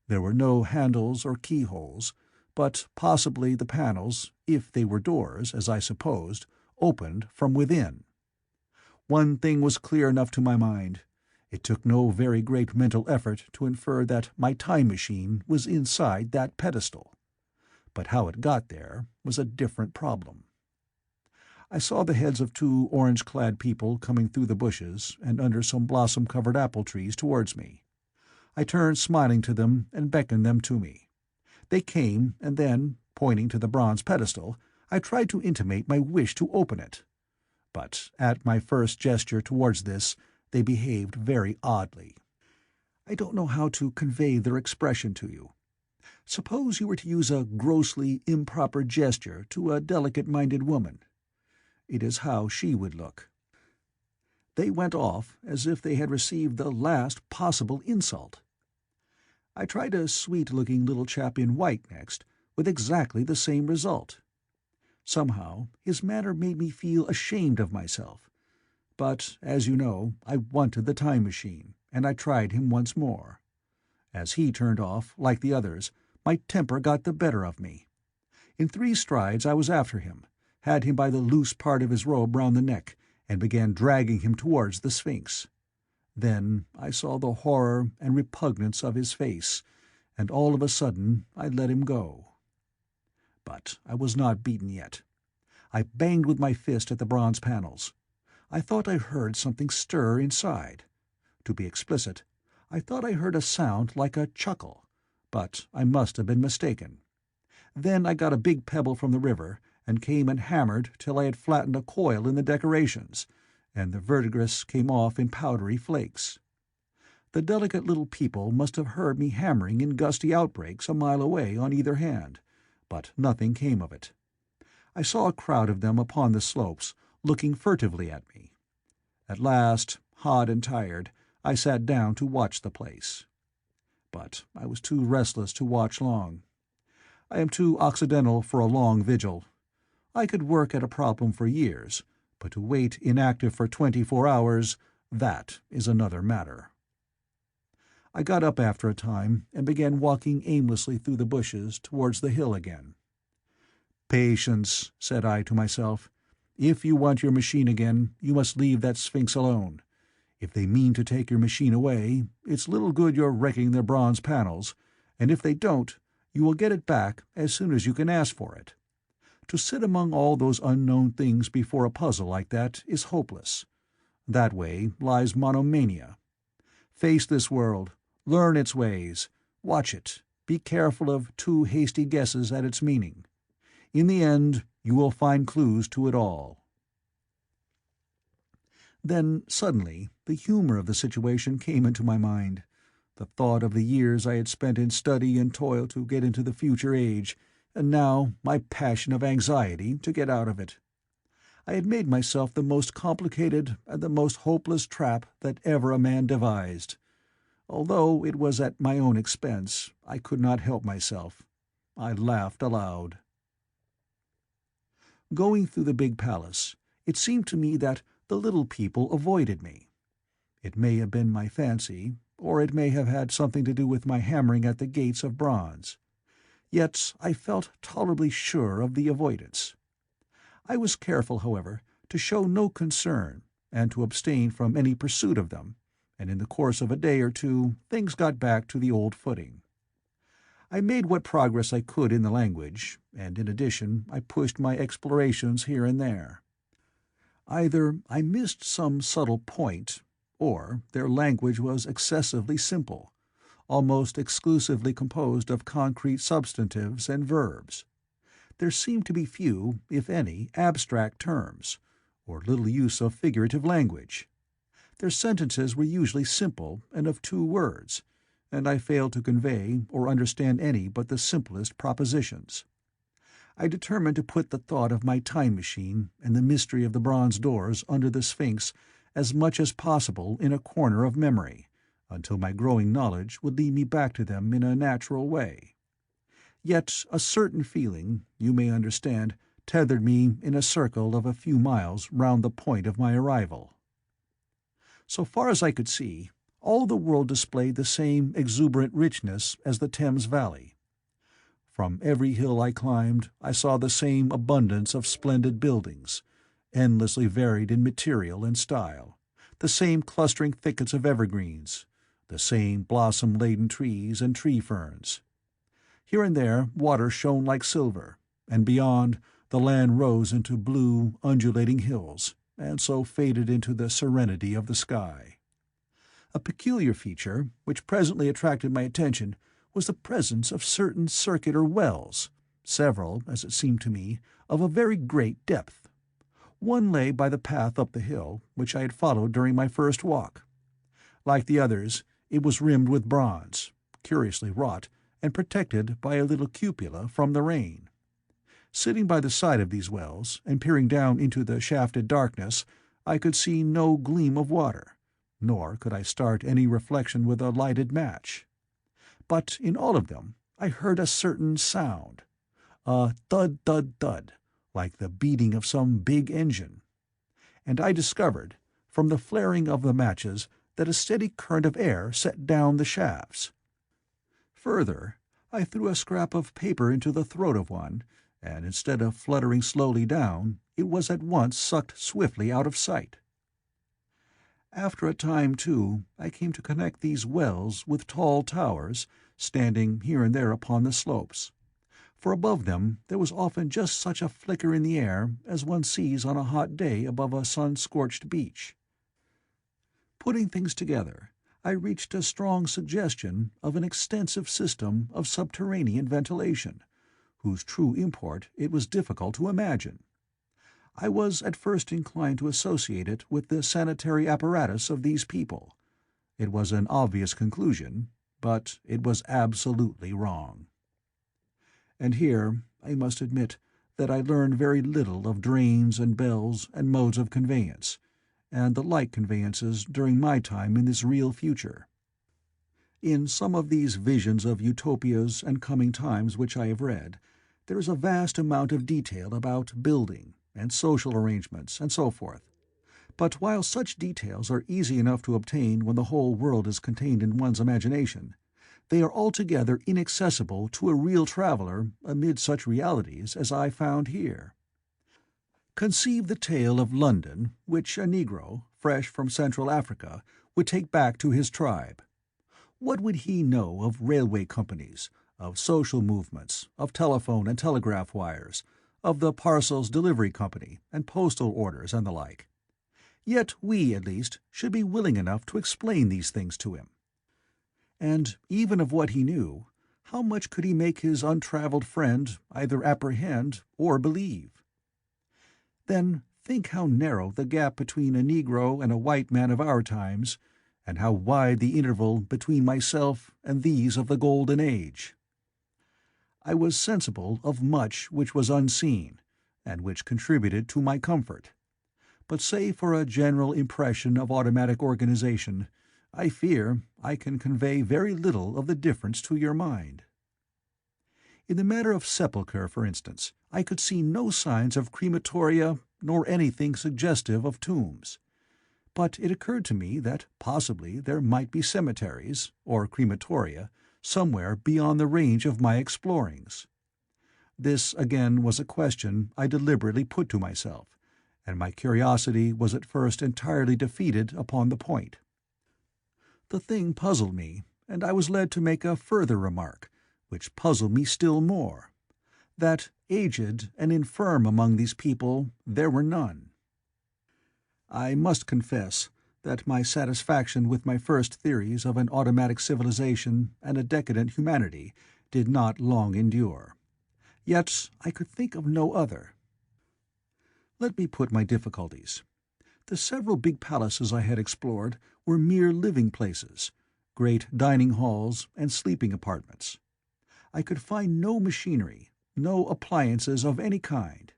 There were no handles or keyholes, but possibly the panels, if they were doors, as I supposed, opened from within. One thing was clear enough to my mind. It took no very great mental effort to infer that my time machine was inside that pedestal. But how it got there was a different problem. I saw the heads of two orange-clad people coming through the bushes and under some blossom-covered apple trees towards me. I turned smiling to them and beckoned them to me. They came, and then, pointing to the bronze pedestal, I tried to intimate my wish to open it. But at my first gesture towards this, they behaved very oddly. I don't know how to convey their expression to you. Suppose you were to use a grossly improper gesture to a delicate-minded woman. It is how she would look. They went off as if they had received the last possible insult. I tried a sweet-looking little chap in white next, with exactly the same result. Somehow his manner made me feel ashamed of myself. But, as you know, I wanted the time machine, and I tried him once more. As he turned off, like the others, my temper got the better of me. In 3 strides I was after him, had him by the loose part of his robe round the neck, and began dragging him towards the Sphinx. Then I saw the horror and repugnance of his face, and all of a sudden I let him go. But I was not beaten yet. I banged with my fist at the bronze panels. I thought I heard something stir inside. To be explicit, I thought I heard a sound like a chuckle, but I must have been mistaken. Then I got a big pebble from the river, and came and hammered till I had flattened a coil in the decorations, and the verdigris came off in powdery flakes. The delicate little people must have heard me hammering in gusty outbreaks a mile away on either hand, but nothing came of it. I saw a crowd of them upon the slopes, looking furtively at me. At last, hot and tired, I sat down to watch the place. But I was too restless to watch long. I am too occidental for a long vigil. I could work at a problem for years, but to wait inactive for 24 hours, that is another matter. I got up after a time and began walking aimlessly through the bushes towards the hill again. "Patience," said I to myself. "If you want your machine again, you must leave that Sphinx alone. If they mean to take your machine away, it's little good your wrecking their bronze panels, and if they don't, you will get it back as soon as you can ask for it. To sit among all those unknown things before a puzzle like that is hopeless. That way lies monomania. Face this world, learn its ways, watch it, be careful of too hasty guesses at its meaning. In the end, you will find clues to it all." Then, suddenly, the humor of the situation came into my mind. The thought of the years I had spent in study and toil to get into the future age, and now my passion of anxiety to get out of it. I had made myself the most complicated and the most hopeless trap that ever a man devised. Although it was at my own expense, I could not help myself. I laughed aloud. Going through the big palace, it seemed to me that the little people avoided me. It may have been my fancy, or it may have had something to do with my hammering at the gates of bronze. Yet I felt tolerably sure of the avoidance. I was careful, however, to show no concern, and to abstain from any pursuit of them, and in the course of a day or two things got back to the old footing. I made what progress I could in the language, and in addition I pushed my explorations here and there. Either I missed some subtle point, or their language was excessively simple, almost exclusively composed of concrete substantives and verbs. There seemed to be few, if any, abstract terms, or little use of figurative language. Their sentences were usually simple and of 2 words, and I failed to convey or understand any but the simplest propositions. I determined to put the thought of my time machine and the mystery of the bronze doors under the Sphinx as much as possible in a corner of memory, until my growing knowledge would lead me back to them in a natural way. Yet a certain feeling, you may understand, tethered me in a circle of a few miles round the point of my arrival. So far as I could see, all the world displayed the same exuberant richness as the Thames Valley. From every hill I climbed, I saw the same abundance of splendid buildings, endlessly varied in material and style, the same clustering thickets of evergreens, the same blossom-laden trees and tree ferns. Here and there water shone like silver, and beyond, the land rose into blue, undulating hills, and so faded into the serenity of the sky. A peculiar feature, which presently attracted my attention, was the presence of certain circular wells, several, as it seemed to me, of a very great depth. One lay by the path up the hill, which I had followed during my first walk. Like the others, it was rimmed with bronze, curiously wrought, and protected by a little cupola from the rain. Sitting by the side of these wells, and peering down into the shafted darkness, I could see no gleam of water, nor could I start any reflection with a lighted match. But in all of them I heard a certain sound, a thud-thud-thud, like the beating of some big engine. And I discovered, from the flaring of the matches, that a steady current of air set down the shafts. Further, I threw a scrap of paper into the throat of one, and instead of fluttering slowly down, it was at once sucked swiftly out of sight. After a time, too, I came to connect these wells with tall towers, standing here and there upon the slopes, for above them there was often just such a flicker in the air as one sees on a hot day above a sun-scorched beach. Putting things together, I reached a strong suggestion of an extensive system of subterranean ventilation, whose true import it was difficult to imagine. I was at first inclined to associate it with the sanitary apparatus of these people. It was an obvious conclusion, but it was absolutely wrong. And here I must admit that I learned very little of drains and bells and modes of conveyance, and the like conveyances during my time in this real future. In some of these visions of utopias and coming times which I have read, there is a vast amount of detail about building, and social arrangements, and so forth. But while such details are easy enough to obtain when the whole world is contained in one's imagination, they are altogether inaccessible to a real traveller amid such realities as I found here. Conceive the tale of London which a Negro, fresh from Central Africa, would take back to his tribe. What would he know of railway companies, of social movements, of telephone and telegraph wires, of the parcels delivery company, and postal orders and the like? Yet we, at least, should be willing enough to explain these things to him. And even of what he knew, how much could he make his untravelled friend either apprehend or believe? Then think how narrow the gap between a Negro and a white man of our times, and how wide the interval between myself and these of the Golden Age. I was sensible of much which was unseen, and which contributed to my comfort. But save for a general impression of automatic organization, I fear I can convey very little of the difference to your mind. In the matter of sepulture, for instance, I could see no signs of crematoria nor anything suggestive of tombs. But it occurred to me that possibly there might be cemeteries, or crematoria, somewhere beyond the range of my explorings. This, again, was a question I deliberately put to myself, and my curiosity was at first entirely defeated upon the point. The thing puzzled me, and I was led to make a further remark, which puzzled me still more, that aged and infirm among these people there were none. I must confess that my satisfaction with my first theories of an automatic civilization and a decadent humanity did not long endure. Yet I could think of no other. Let me put my difficulties. The several big palaces I had explored were mere living places, great dining halls and sleeping apartments. I could find no machinery, no appliances of any kind.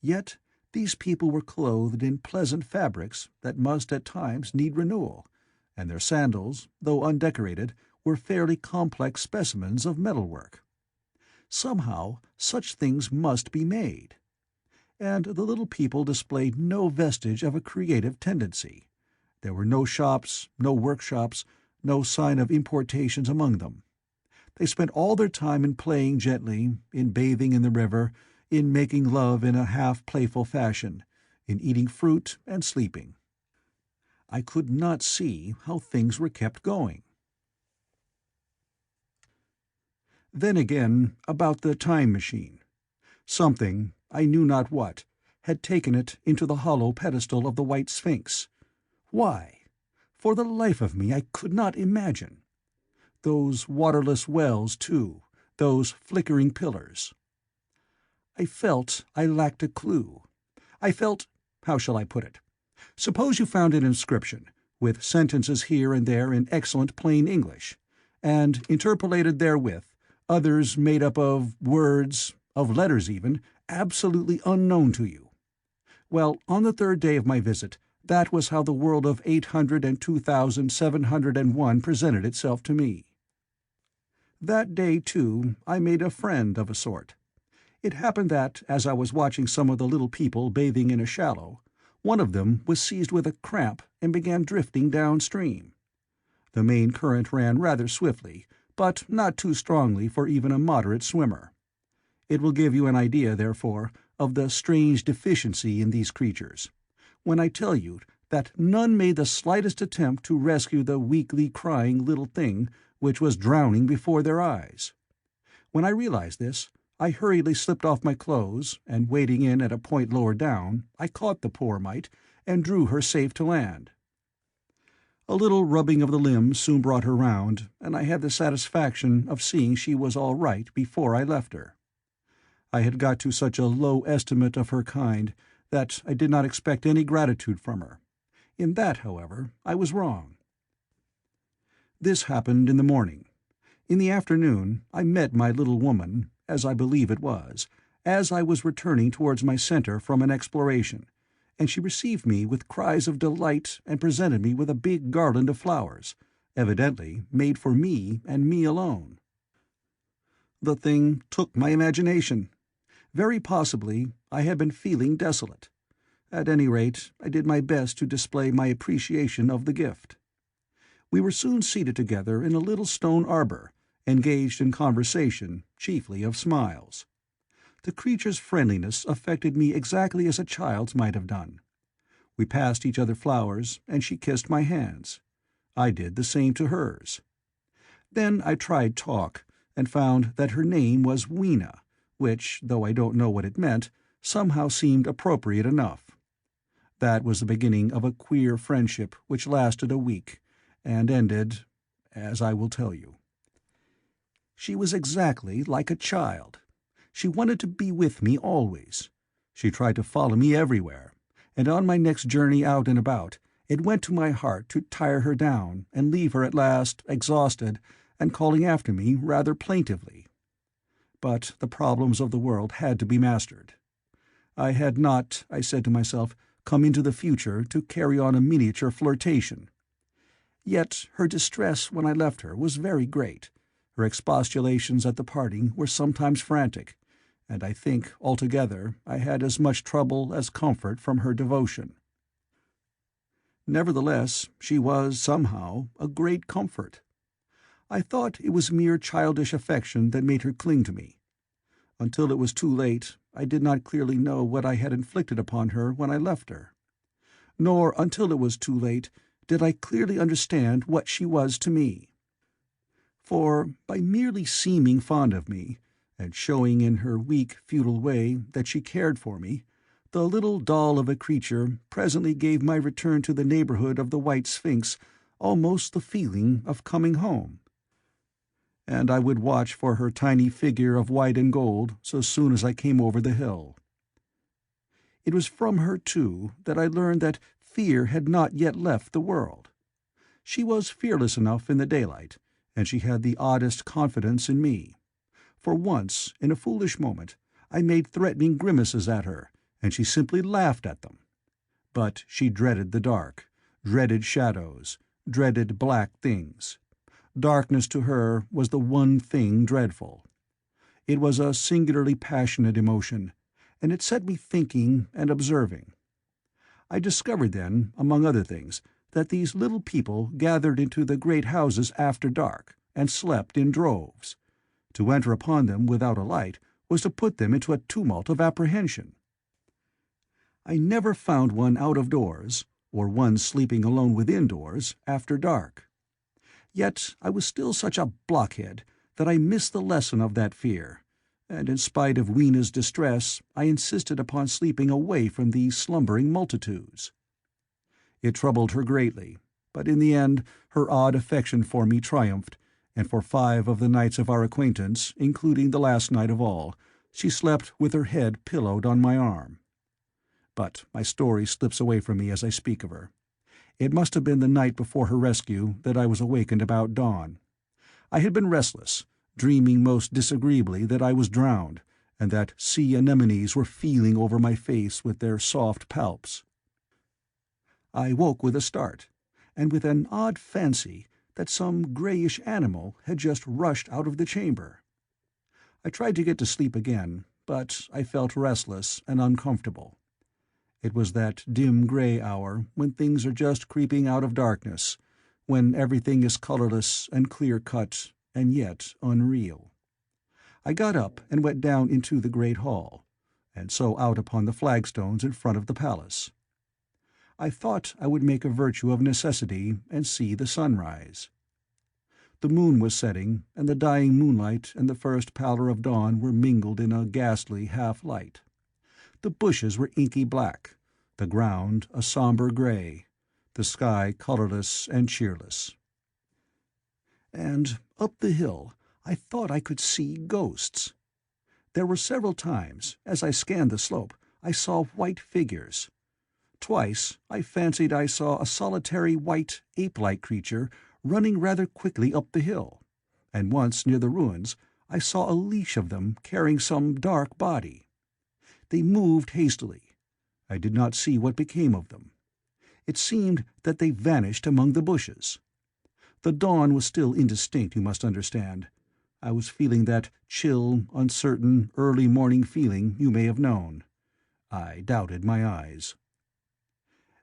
Yet these people were clothed in pleasant fabrics that must at times need renewal, and their sandals, though undecorated, were fairly complex specimens of metalwork. Somehow such things must be made. And the little people displayed no vestige of a creative tendency. There were no shops, no workshops, no sign of importations among them. They spent all their time in playing gently, in bathing in the river, in making love in a half-playful fashion, in eating fruit and sleeping. I could not see how things were kept going. Then again, about the time machine. Something, I knew not what, had taken it into the hollow pedestal of the White Sphinx. Why? For the life of me I could not imagine. Those waterless wells, too, those flickering pillars. I felt I lacked a clue. I felt— how shall I put it? Suppose you found an inscription, with sentences here and there in excellent plain English, and interpolated therewith others made up of words, of letters even, absolutely unknown to you. Well, on the third day of my visit, that was how the world of 802,701 presented itself to me. That day, too, I made a friend of a sort. It happened that, as I was watching some of the little people bathing in a shallow, one of them was seized with a cramp and began drifting downstream. The main current ran rather swiftly, but not too strongly for even a moderate swimmer. It will give you an idea, therefore, of the strange deficiency in these creatures, when I tell you that none made the slightest attempt to rescue the weakly crying little thing which was drowning before their eyes. When I realized this, I hurriedly slipped off my clothes, and wading in at a point lower down, I caught the poor mite and drew her safe to land. A little rubbing of the limbs soon brought her round, and I had the satisfaction of seeing she was all right before I left her. I had got to such a low estimate of her kind that I did not expect any gratitude from her. In that, however, I was wrong. This happened in the morning. In the afternoon I met my little woman, as I believe it was, as I was returning towards my centre from an exploration, and she received me with cries of delight and presented me with a big garland of flowers, evidently made for me and me alone. The thing took my imagination. Very possibly I had been feeling desolate. At any rate, I did my best to display my appreciation of the gift. We were soon seated together in a little stone arbour, engaged in conversation, chiefly of smiles. The creature's friendliness affected me exactly as a child's might have done. We passed each other flowers, and she kissed my hands. I did the same to hers. Then I tried talk, and found that her name was Weena, which, though I don't know what it meant, somehow seemed appropriate enough. That was the beginning of a queer friendship which lasted a week, and ended, as I will tell you. She was exactly like a child. She wanted to be with me always. She tried to follow me everywhere, and on my next journey out and about, it went to my heart to tire her down and leave her at last, exhausted, and calling after me rather plaintively. But the problems of the world had to be mastered. I had not, I said to myself, come into the future to carry on a miniature flirtation. Yet her distress when I left her was very great. Her expostulations at the parting were sometimes frantic, and I think altogether I had as much trouble as comfort from her devotion. Nevertheless, she was, somehow, a great comfort. I thought it was mere childish affection that made her cling to me. Until it was too late, I did not clearly know what I had inflicted upon her when I left her. Nor until it was too late did I clearly understand what she was to me. For, by merely seeming fond of me, and showing in her weak, futile way that she cared for me, the little doll of a creature presently gave my return to the neighbourhood of the White Sphinx almost the feeling of coming home. And I would watch for her tiny figure of white and gold so soon as I came over the hill. It was from her, too, that I learned that fear had not yet left the world. She was fearless enough in the daylight, and she had the oddest confidence in me. For once, in a foolish moment, I made threatening grimaces at her, and she simply laughed at them. But she dreaded the dark, dreaded shadows, dreaded black things. Darkness to her was the one thing dreadful. It was a singularly passionate emotion, and it set me thinking and observing. I discovered then, among other things, that these little people gathered into the great houses after dark, and slept in droves. To enter upon them without a light was to put them into a tumult of apprehension. I never found one out of doors, or one sleeping alone within doors after dark. Yet I was still such a blockhead that I missed the lesson of that fear, and in spite of Weena's distress I insisted upon sleeping away from these slumbering multitudes. It troubled her greatly, but in the end her odd affection for me triumphed, and for 5 of the nights of our acquaintance, including the last night of all, she slept with her head pillowed on my arm. But my story slips away from me as I speak of her. It must have been the night before her rescue that I was awakened about dawn. I had been restless, dreaming most disagreeably that I was drowned, and that sea anemones were feeling over my face with their soft palps. I woke with a start, and with an odd fancy that some greyish animal had just rushed out of the chamber. I tried to get to sleep again, but I felt restless and uncomfortable. It was that dim grey hour when things are just creeping out of darkness, when everything is colourless and clear-cut and yet unreal. I got up and went down into the great hall, and so out upon the flagstones in front of the palace. I thought I would make a virtue of necessity and see the sunrise. The moon was setting, and the dying moonlight and the first pallor of dawn were mingled in a ghastly half-light. The bushes were inky black, the ground a sombre grey, the sky colourless and cheerless. And up the hill I thought I could see ghosts. There were several times, as I scanned the slope, I saw white figures. Twice I fancied I saw a solitary white ape-like creature running rather quickly up the hill, and once near the ruins I saw a leash of them carrying some dark body. They moved hastily. I did not see what became of them. It seemed that they vanished among the bushes. The dawn was still indistinct, you must understand. I was feeling that chill, uncertain, early morning feeling you may have known. I doubted my eyes.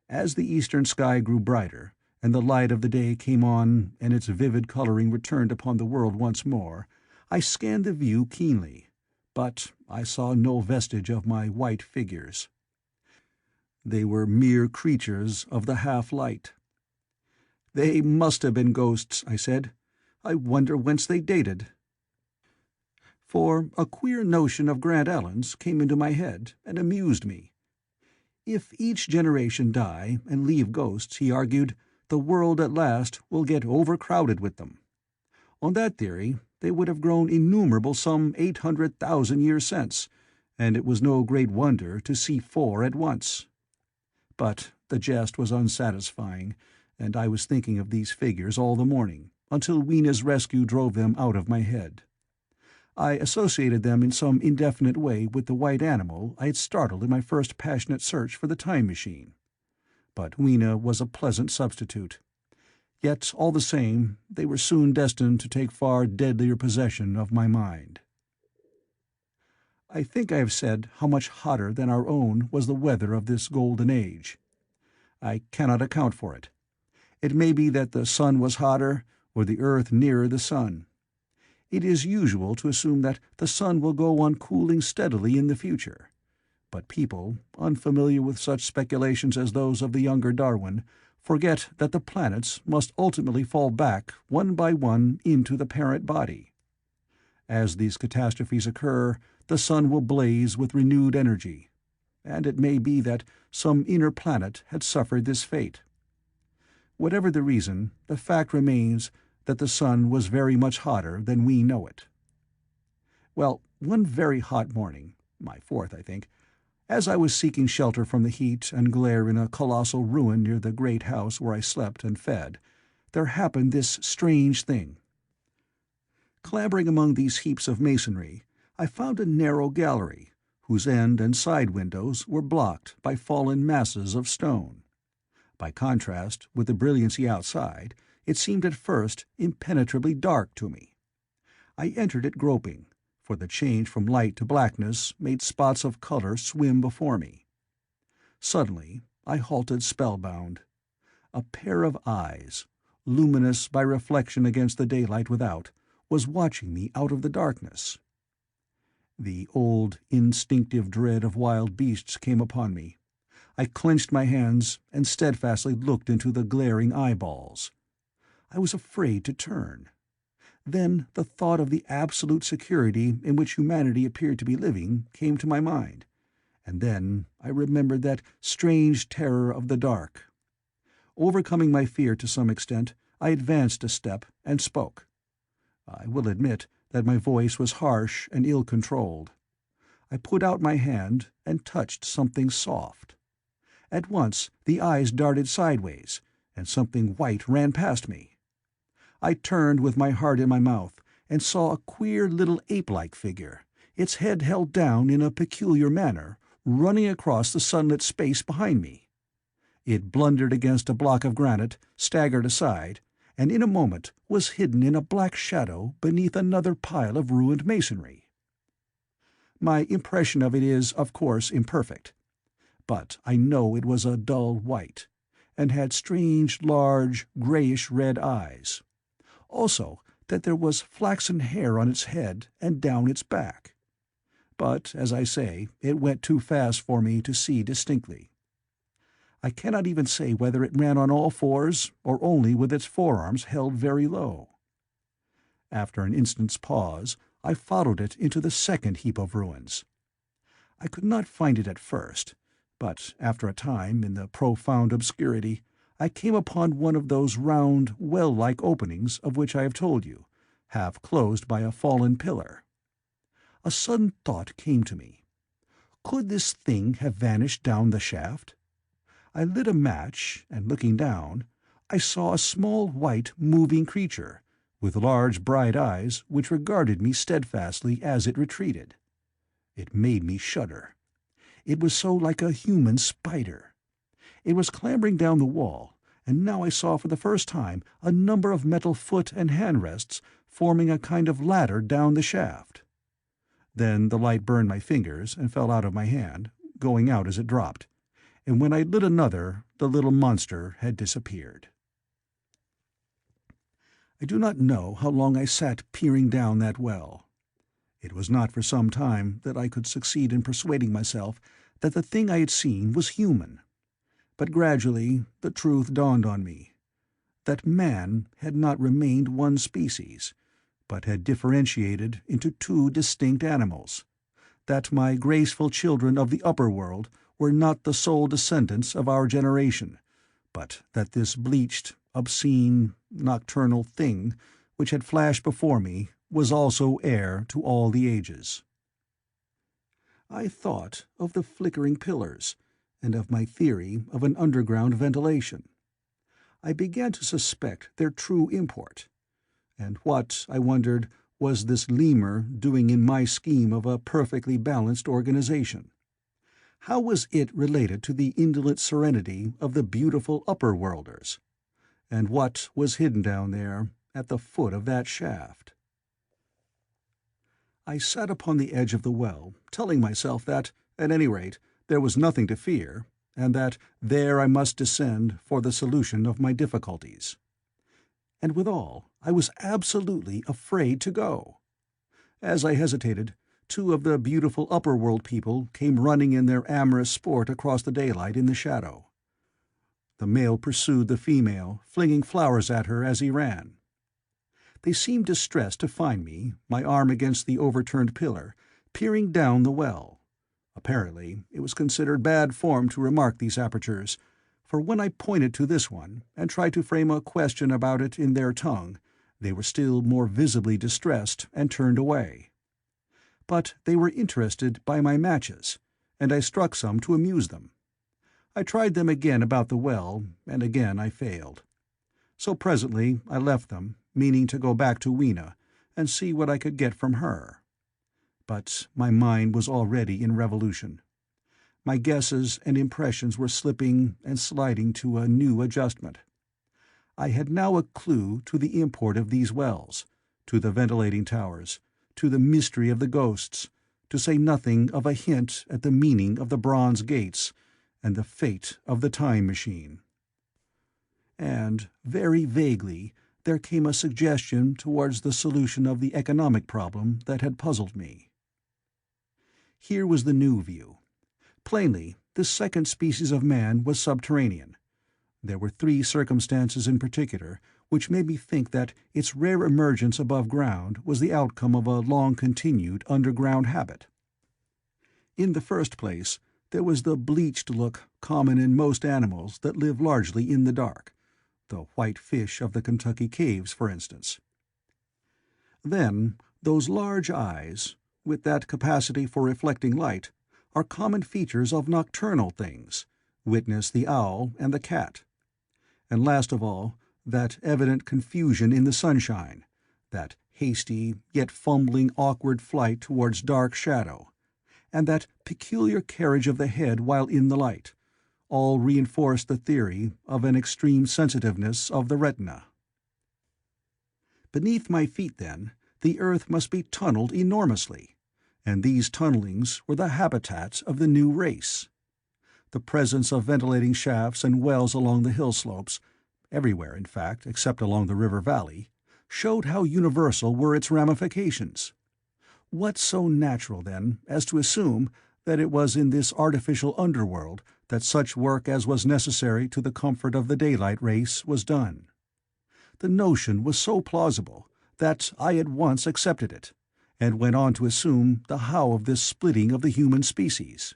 As the eastern sky grew brighter, and the light of the day came on and its vivid colouring returned upon the world once more, I scanned the view keenly, but I saw no vestige of my white figures. They were mere creatures of the half-light. "They must have been ghosts," I said. "I wonder whence they dated." For a queer notion of Grant Allen's came into my head and amused me. If each generation die and leave ghosts, he argued, the world at last will get overcrowded with them. On that theory, they would have grown innumerable some 800,000 years since, and it was no great wonder to see 4 at once. But the jest was unsatisfying, and I was thinking of these figures all the morning, until Weena's rescue drove them out of my head. I associated them in some indefinite way with the white animal I had startled in my first passionate search for the time machine. But Weena was a pleasant substitute. Yet, all the same, they were soon destined to take far deadlier possession of my mind. I think I have said how much hotter than our own was the weather of this golden age. I cannot account for it. It may be that the sun was hotter, or the earth nearer the sun. It is usual to assume that the sun will go on cooling steadily in the future. But people, unfamiliar with such speculations as those of the younger Darwin, forget that the planets must ultimately fall back one by one into the parent body. As these catastrophes occur, the sun will blaze with renewed energy, and it may be that some inner planet had suffered this fate. Whatever the reason, the fact remains that the sun was very much hotter than we know it. Well, one very hot morning, my 4th, I think, as I was seeking shelter from the heat and glare in a colossal ruin near the great house where I slept and fed, there happened this strange thing. Clambering among these heaps of masonry, I found a narrow gallery, whose end and side windows were blocked by fallen masses of stone. By contrast with the brilliancy outside, it seemed at first impenetrably dark to me. I entered it groping, for the change from light to blackness made spots of colour swim before me. Suddenly I halted spellbound. A pair of eyes, luminous by reflection against the daylight without, was watching me out of the darkness. The old, instinctive dread of wild beasts came upon me. I clenched my hands and steadfastly looked into the glaring eyeballs. I was afraid to turn. Then the thought of the absolute security in which humanity appeared to be living came to my mind, and then I remembered that strange terror of the dark. Overcoming my fear to some extent, I advanced a step and spoke. I will admit that my voice was harsh and ill-controlled. I put out my hand and touched something soft. At once the eyes darted sideways, and something white ran past me. I turned with my heart in my mouth, and saw a queer little ape-like figure, its head held down in a peculiar manner, running across the sunlit space behind me. It blundered against a block of granite, staggered aside, and in a moment was hidden in a black shadow beneath another pile of ruined masonry. My impression of it is, of course, imperfect, but I know it was a dull white, and had strange, large, greyish-red eyes. Also, that there was flaxen hair on its head and down its back. But, as I say, it went too fast for me to see distinctly. I cannot even say whether it ran on all fours or only with its forearms held very low. After an instant's pause, I followed it into the second heap of ruins. I could not find it at first, but after a time, in the profound obscurity, I came upon one of those round, well-like openings of which I have told you, half closed by a fallen pillar. A sudden thought came to me. Could this thing have vanished down the shaft? I lit a match, and looking down, I saw a small white moving creature, with large bright eyes which regarded me steadfastly as it retreated. It made me shudder. It was so like a human spider. It was clambering down the wall, and now I saw for the first time a number of metal foot and hand rests forming a kind of ladder down the shaft. Then the light burned my fingers and fell out of my hand, going out as it dropped, and when I lit another, the little monster had disappeared. I do not know how long I sat peering down that well. It was not for some time that I could succeed in persuading myself that the thing I had seen was human. But gradually the truth dawned on me, that man had not remained one species, but had differentiated into two distinct animals, that my graceful children of the upper world were not the sole descendants of our generation, but that this bleached, obscene, nocturnal thing which had flashed before me was also heir to all the ages. I thought of the flickering pillars, and of my theory of an underground ventilation. I began to suspect their true import. And what, I wondered, was this lemur doing in my scheme of a perfectly balanced organization? How was it related to the indolent serenity of the beautiful upper-worlders? And what was hidden down there at the foot of that shaft? I sat upon the edge of the well, telling myself that, at any rate, there was nothing to fear, and that there I must descend for the solution of my difficulties. And withal, I was absolutely afraid to go. As I hesitated, two of the beautiful upper-world people came running in their amorous sport across the daylight in the shadow. The male pursued the female, flinging flowers at her as he ran. They seemed distressed to find me, my arm against the overturned pillar, peering down the well. Apparently, it was considered bad form to remark these apertures, for when I pointed to this one, and tried to frame a question about it in their tongue, they were still more visibly distressed and turned away. But they were interested by my matches, and I struck some to amuse them. I tried them again about the well, and again I failed. So presently I left them, meaning to go back to Weena, and see what I could get from her. But my mind was already in revolution. My guesses and impressions were slipping and sliding to a new adjustment. I had now a clue to the import of these wells, to the ventilating towers, to the mystery of the ghosts, to say nothing of a hint at the meaning of the bronze gates and the fate of the time machine. And, very vaguely, there came a suggestion towards the solution of the economic problem that had puzzled me. Here was the new view. Plainly, this second species of man was subterranean. There were three circumstances in particular which made me think that its rare emergence above ground was the outcome of a long-continued underground habit. In the first place, there was the bleached look common in most animals that live largely in the dark, the white fish of the Kentucky caves, for instance. Then, those large eyes, with that capacity for reflecting light, are common features of nocturnal things, witness the owl and the cat. And last of all, that evident confusion in the sunshine, that hasty yet fumbling awkward flight towards dark shadow, and that peculiar carriage of the head while in the light, all reinforce the theory of an extreme sensitiveness of the retina. Beneath my feet, then, the earth must be tunneled enormously, and these tunnelings were the habitats of the new race. The presence of ventilating shafts and wells along the hill slopes, everywhere in fact except along the river valley, showed how universal were its ramifications. What so natural, then, as to assume that it was in this artificial underworld that such work as was necessary to the comfort of the daylight race was done? The notion was so plausible that I at once accepted it, and went on to assume the how of this splitting of the human species.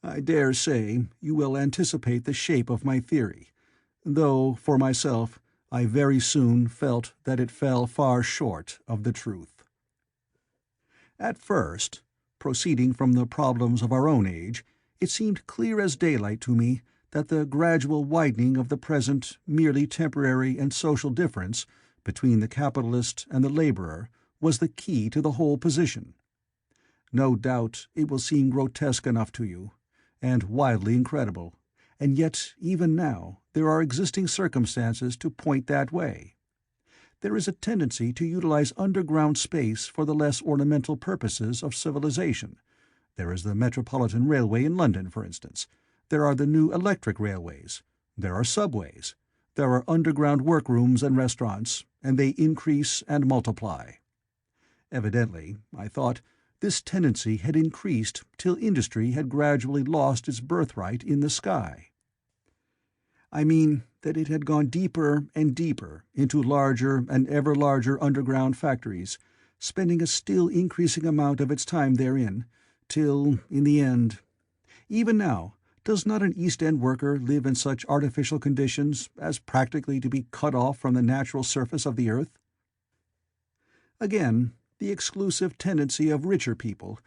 I dare say you will anticipate the shape of my theory, though, for myself, I very soon felt that it fell far short of the truth. At first, proceeding from the problems of our own age, it seemed clear as daylight to me that the gradual widening of the present merely temporary and social difference between the capitalist and the laborer was the key to the whole position. No doubt it will seem grotesque enough to you, and wildly incredible, and yet even now there are existing circumstances to point that way. There is a tendency to utilize underground space for the less ornamental purposes of civilization. There is the Metropolitan Railway in London, for instance. There are the new electric railways. There are subways. There are underground workrooms and restaurants, and they increase and multiply. Evidently, I thought, this tendency had increased till industry had gradually lost its birthright in the sky. I mean that it had gone deeper and deeper into larger and ever larger underground factories, spending a still increasing amount of its time therein, till, in the end— Even now, does not an East End worker live in such artificial conditions as practically to be cut off from the natural surface of the earth? Again, the exclusive tendency of richer people,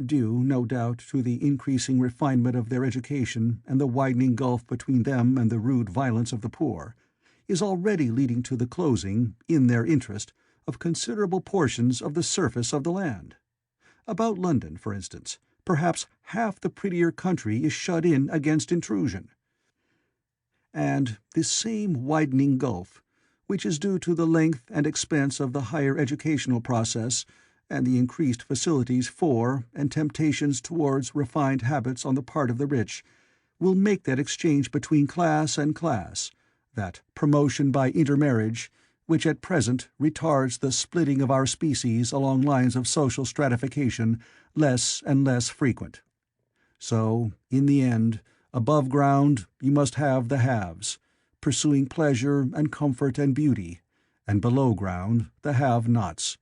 due, no doubt, to the increasing refinement of their education and the widening gulf between them and the rude violence of the poor, is already leading to the closing, in their interest, of considerable portions of the surface of the land. About London, for instance, perhaps half the prettier country is shut in against intrusion. And this same widening gulf, which is due to the length and expense of the higher educational process, and the increased facilities for and temptations towards refined habits on the part of the rich, will make that exchange between class and class, that promotion by intermarriage, which at present retards the splitting of our species along lines of social stratification, less and less frequent. So, in the end, above ground you must have the haves, pursuing pleasure and comfort and beauty, and below ground the have-nots,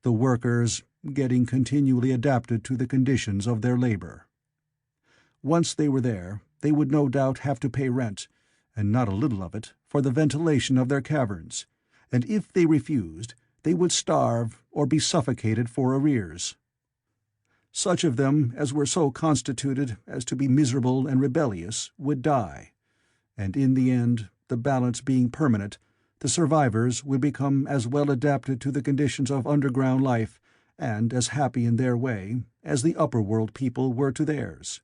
the workers getting continually adapted to the conditions of their labor. Once they were there, they would no doubt have to pay rent, and not a little of it, for the ventilation of their caverns, and if they refused, they would starve or be suffocated for arrears. Such of them as were so constituted as to be miserable and rebellious would die, and in the end, the balance being permanent, the survivors would become as well adapted to the conditions of underground life, and as happy in their way, as the upper-world people were to theirs.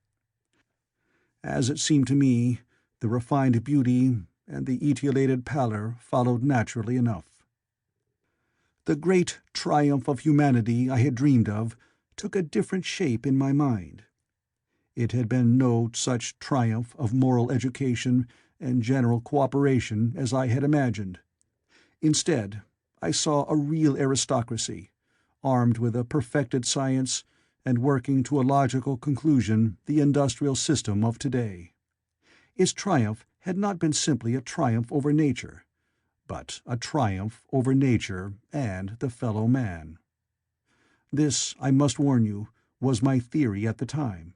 As it seemed to me, the refined beauty and the etiolated pallor followed naturally enough. The great triumph of humanity I had dreamed of took a different shape in my mind. It had been no such triumph of moral education and general cooperation as I had imagined. Instead, I saw a real aristocracy, armed with a perfected science, and working to a logical conclusion the industrial system of today. Its triumph had not been simply a triumph over nature, but a triumph over nature and the fellow man. This, I must warn you, was my theory at the time.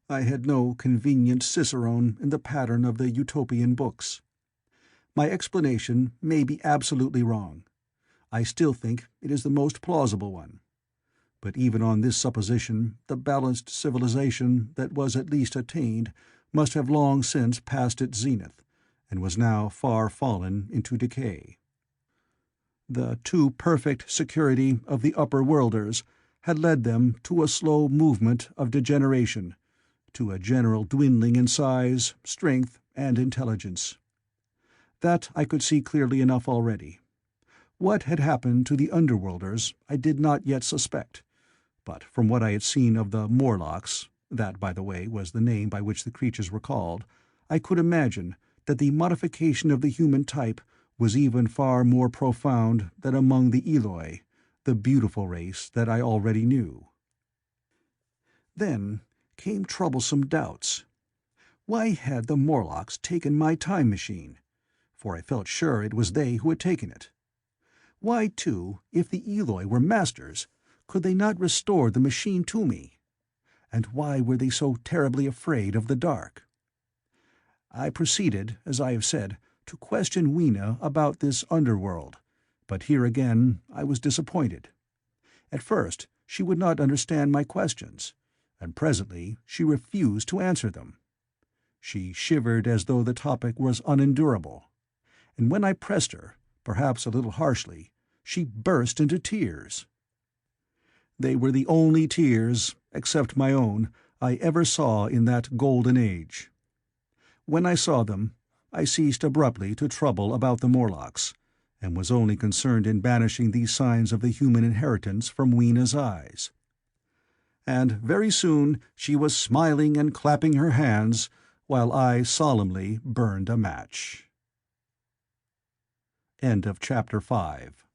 I had no convenient cicerone in the pattern of the utopian books. My explanation may be absolutely wrong. I still think it is the most plausible one. But even on this supposition, the balanced civilization that was at least attained must have long since passed its zenith, and was now far fallen into decay. The too perfect security of the upper-worlders had led them to a slow movement of degeneration, to a general dwindling in size, strength, and intelligence. That I could see clearly enough already. What had happened to the underworlders I did not yet suspect, but from what I had seen of the Morlocks, that, by the way, was the name by which the creatures were called, I could imagine that the modification of the human type was even far more profound than among the Eloi, the beautiful race that I already knew. Then came troublesome doubts. Why had the Morlocks taken my time machine? For I felt sure it was they who had taken it. Why, too, if the Eloi were masters, could they not restore the machine to me? And why were they so terribly afraid of the dark? I proceeded, as I have said, to question Weena about this underworld, but here again I was disappointed. At first she would not understand my questions, and presently she refused to answer them. She shivered as though the topic was unendurable, and when I pressed her, perhaps a little harshly, she burst into tears. They were the only tears, except my own, I ever saw in that golden age. When I saw them, I ceased abruptly to trouble about the Morlocks, and was only concerned in banishing these signs of the human inheritance from Weena's eyes. And very soon she was smiling and clapping her hands, while I solemnly burned a match. End of Chapter 5.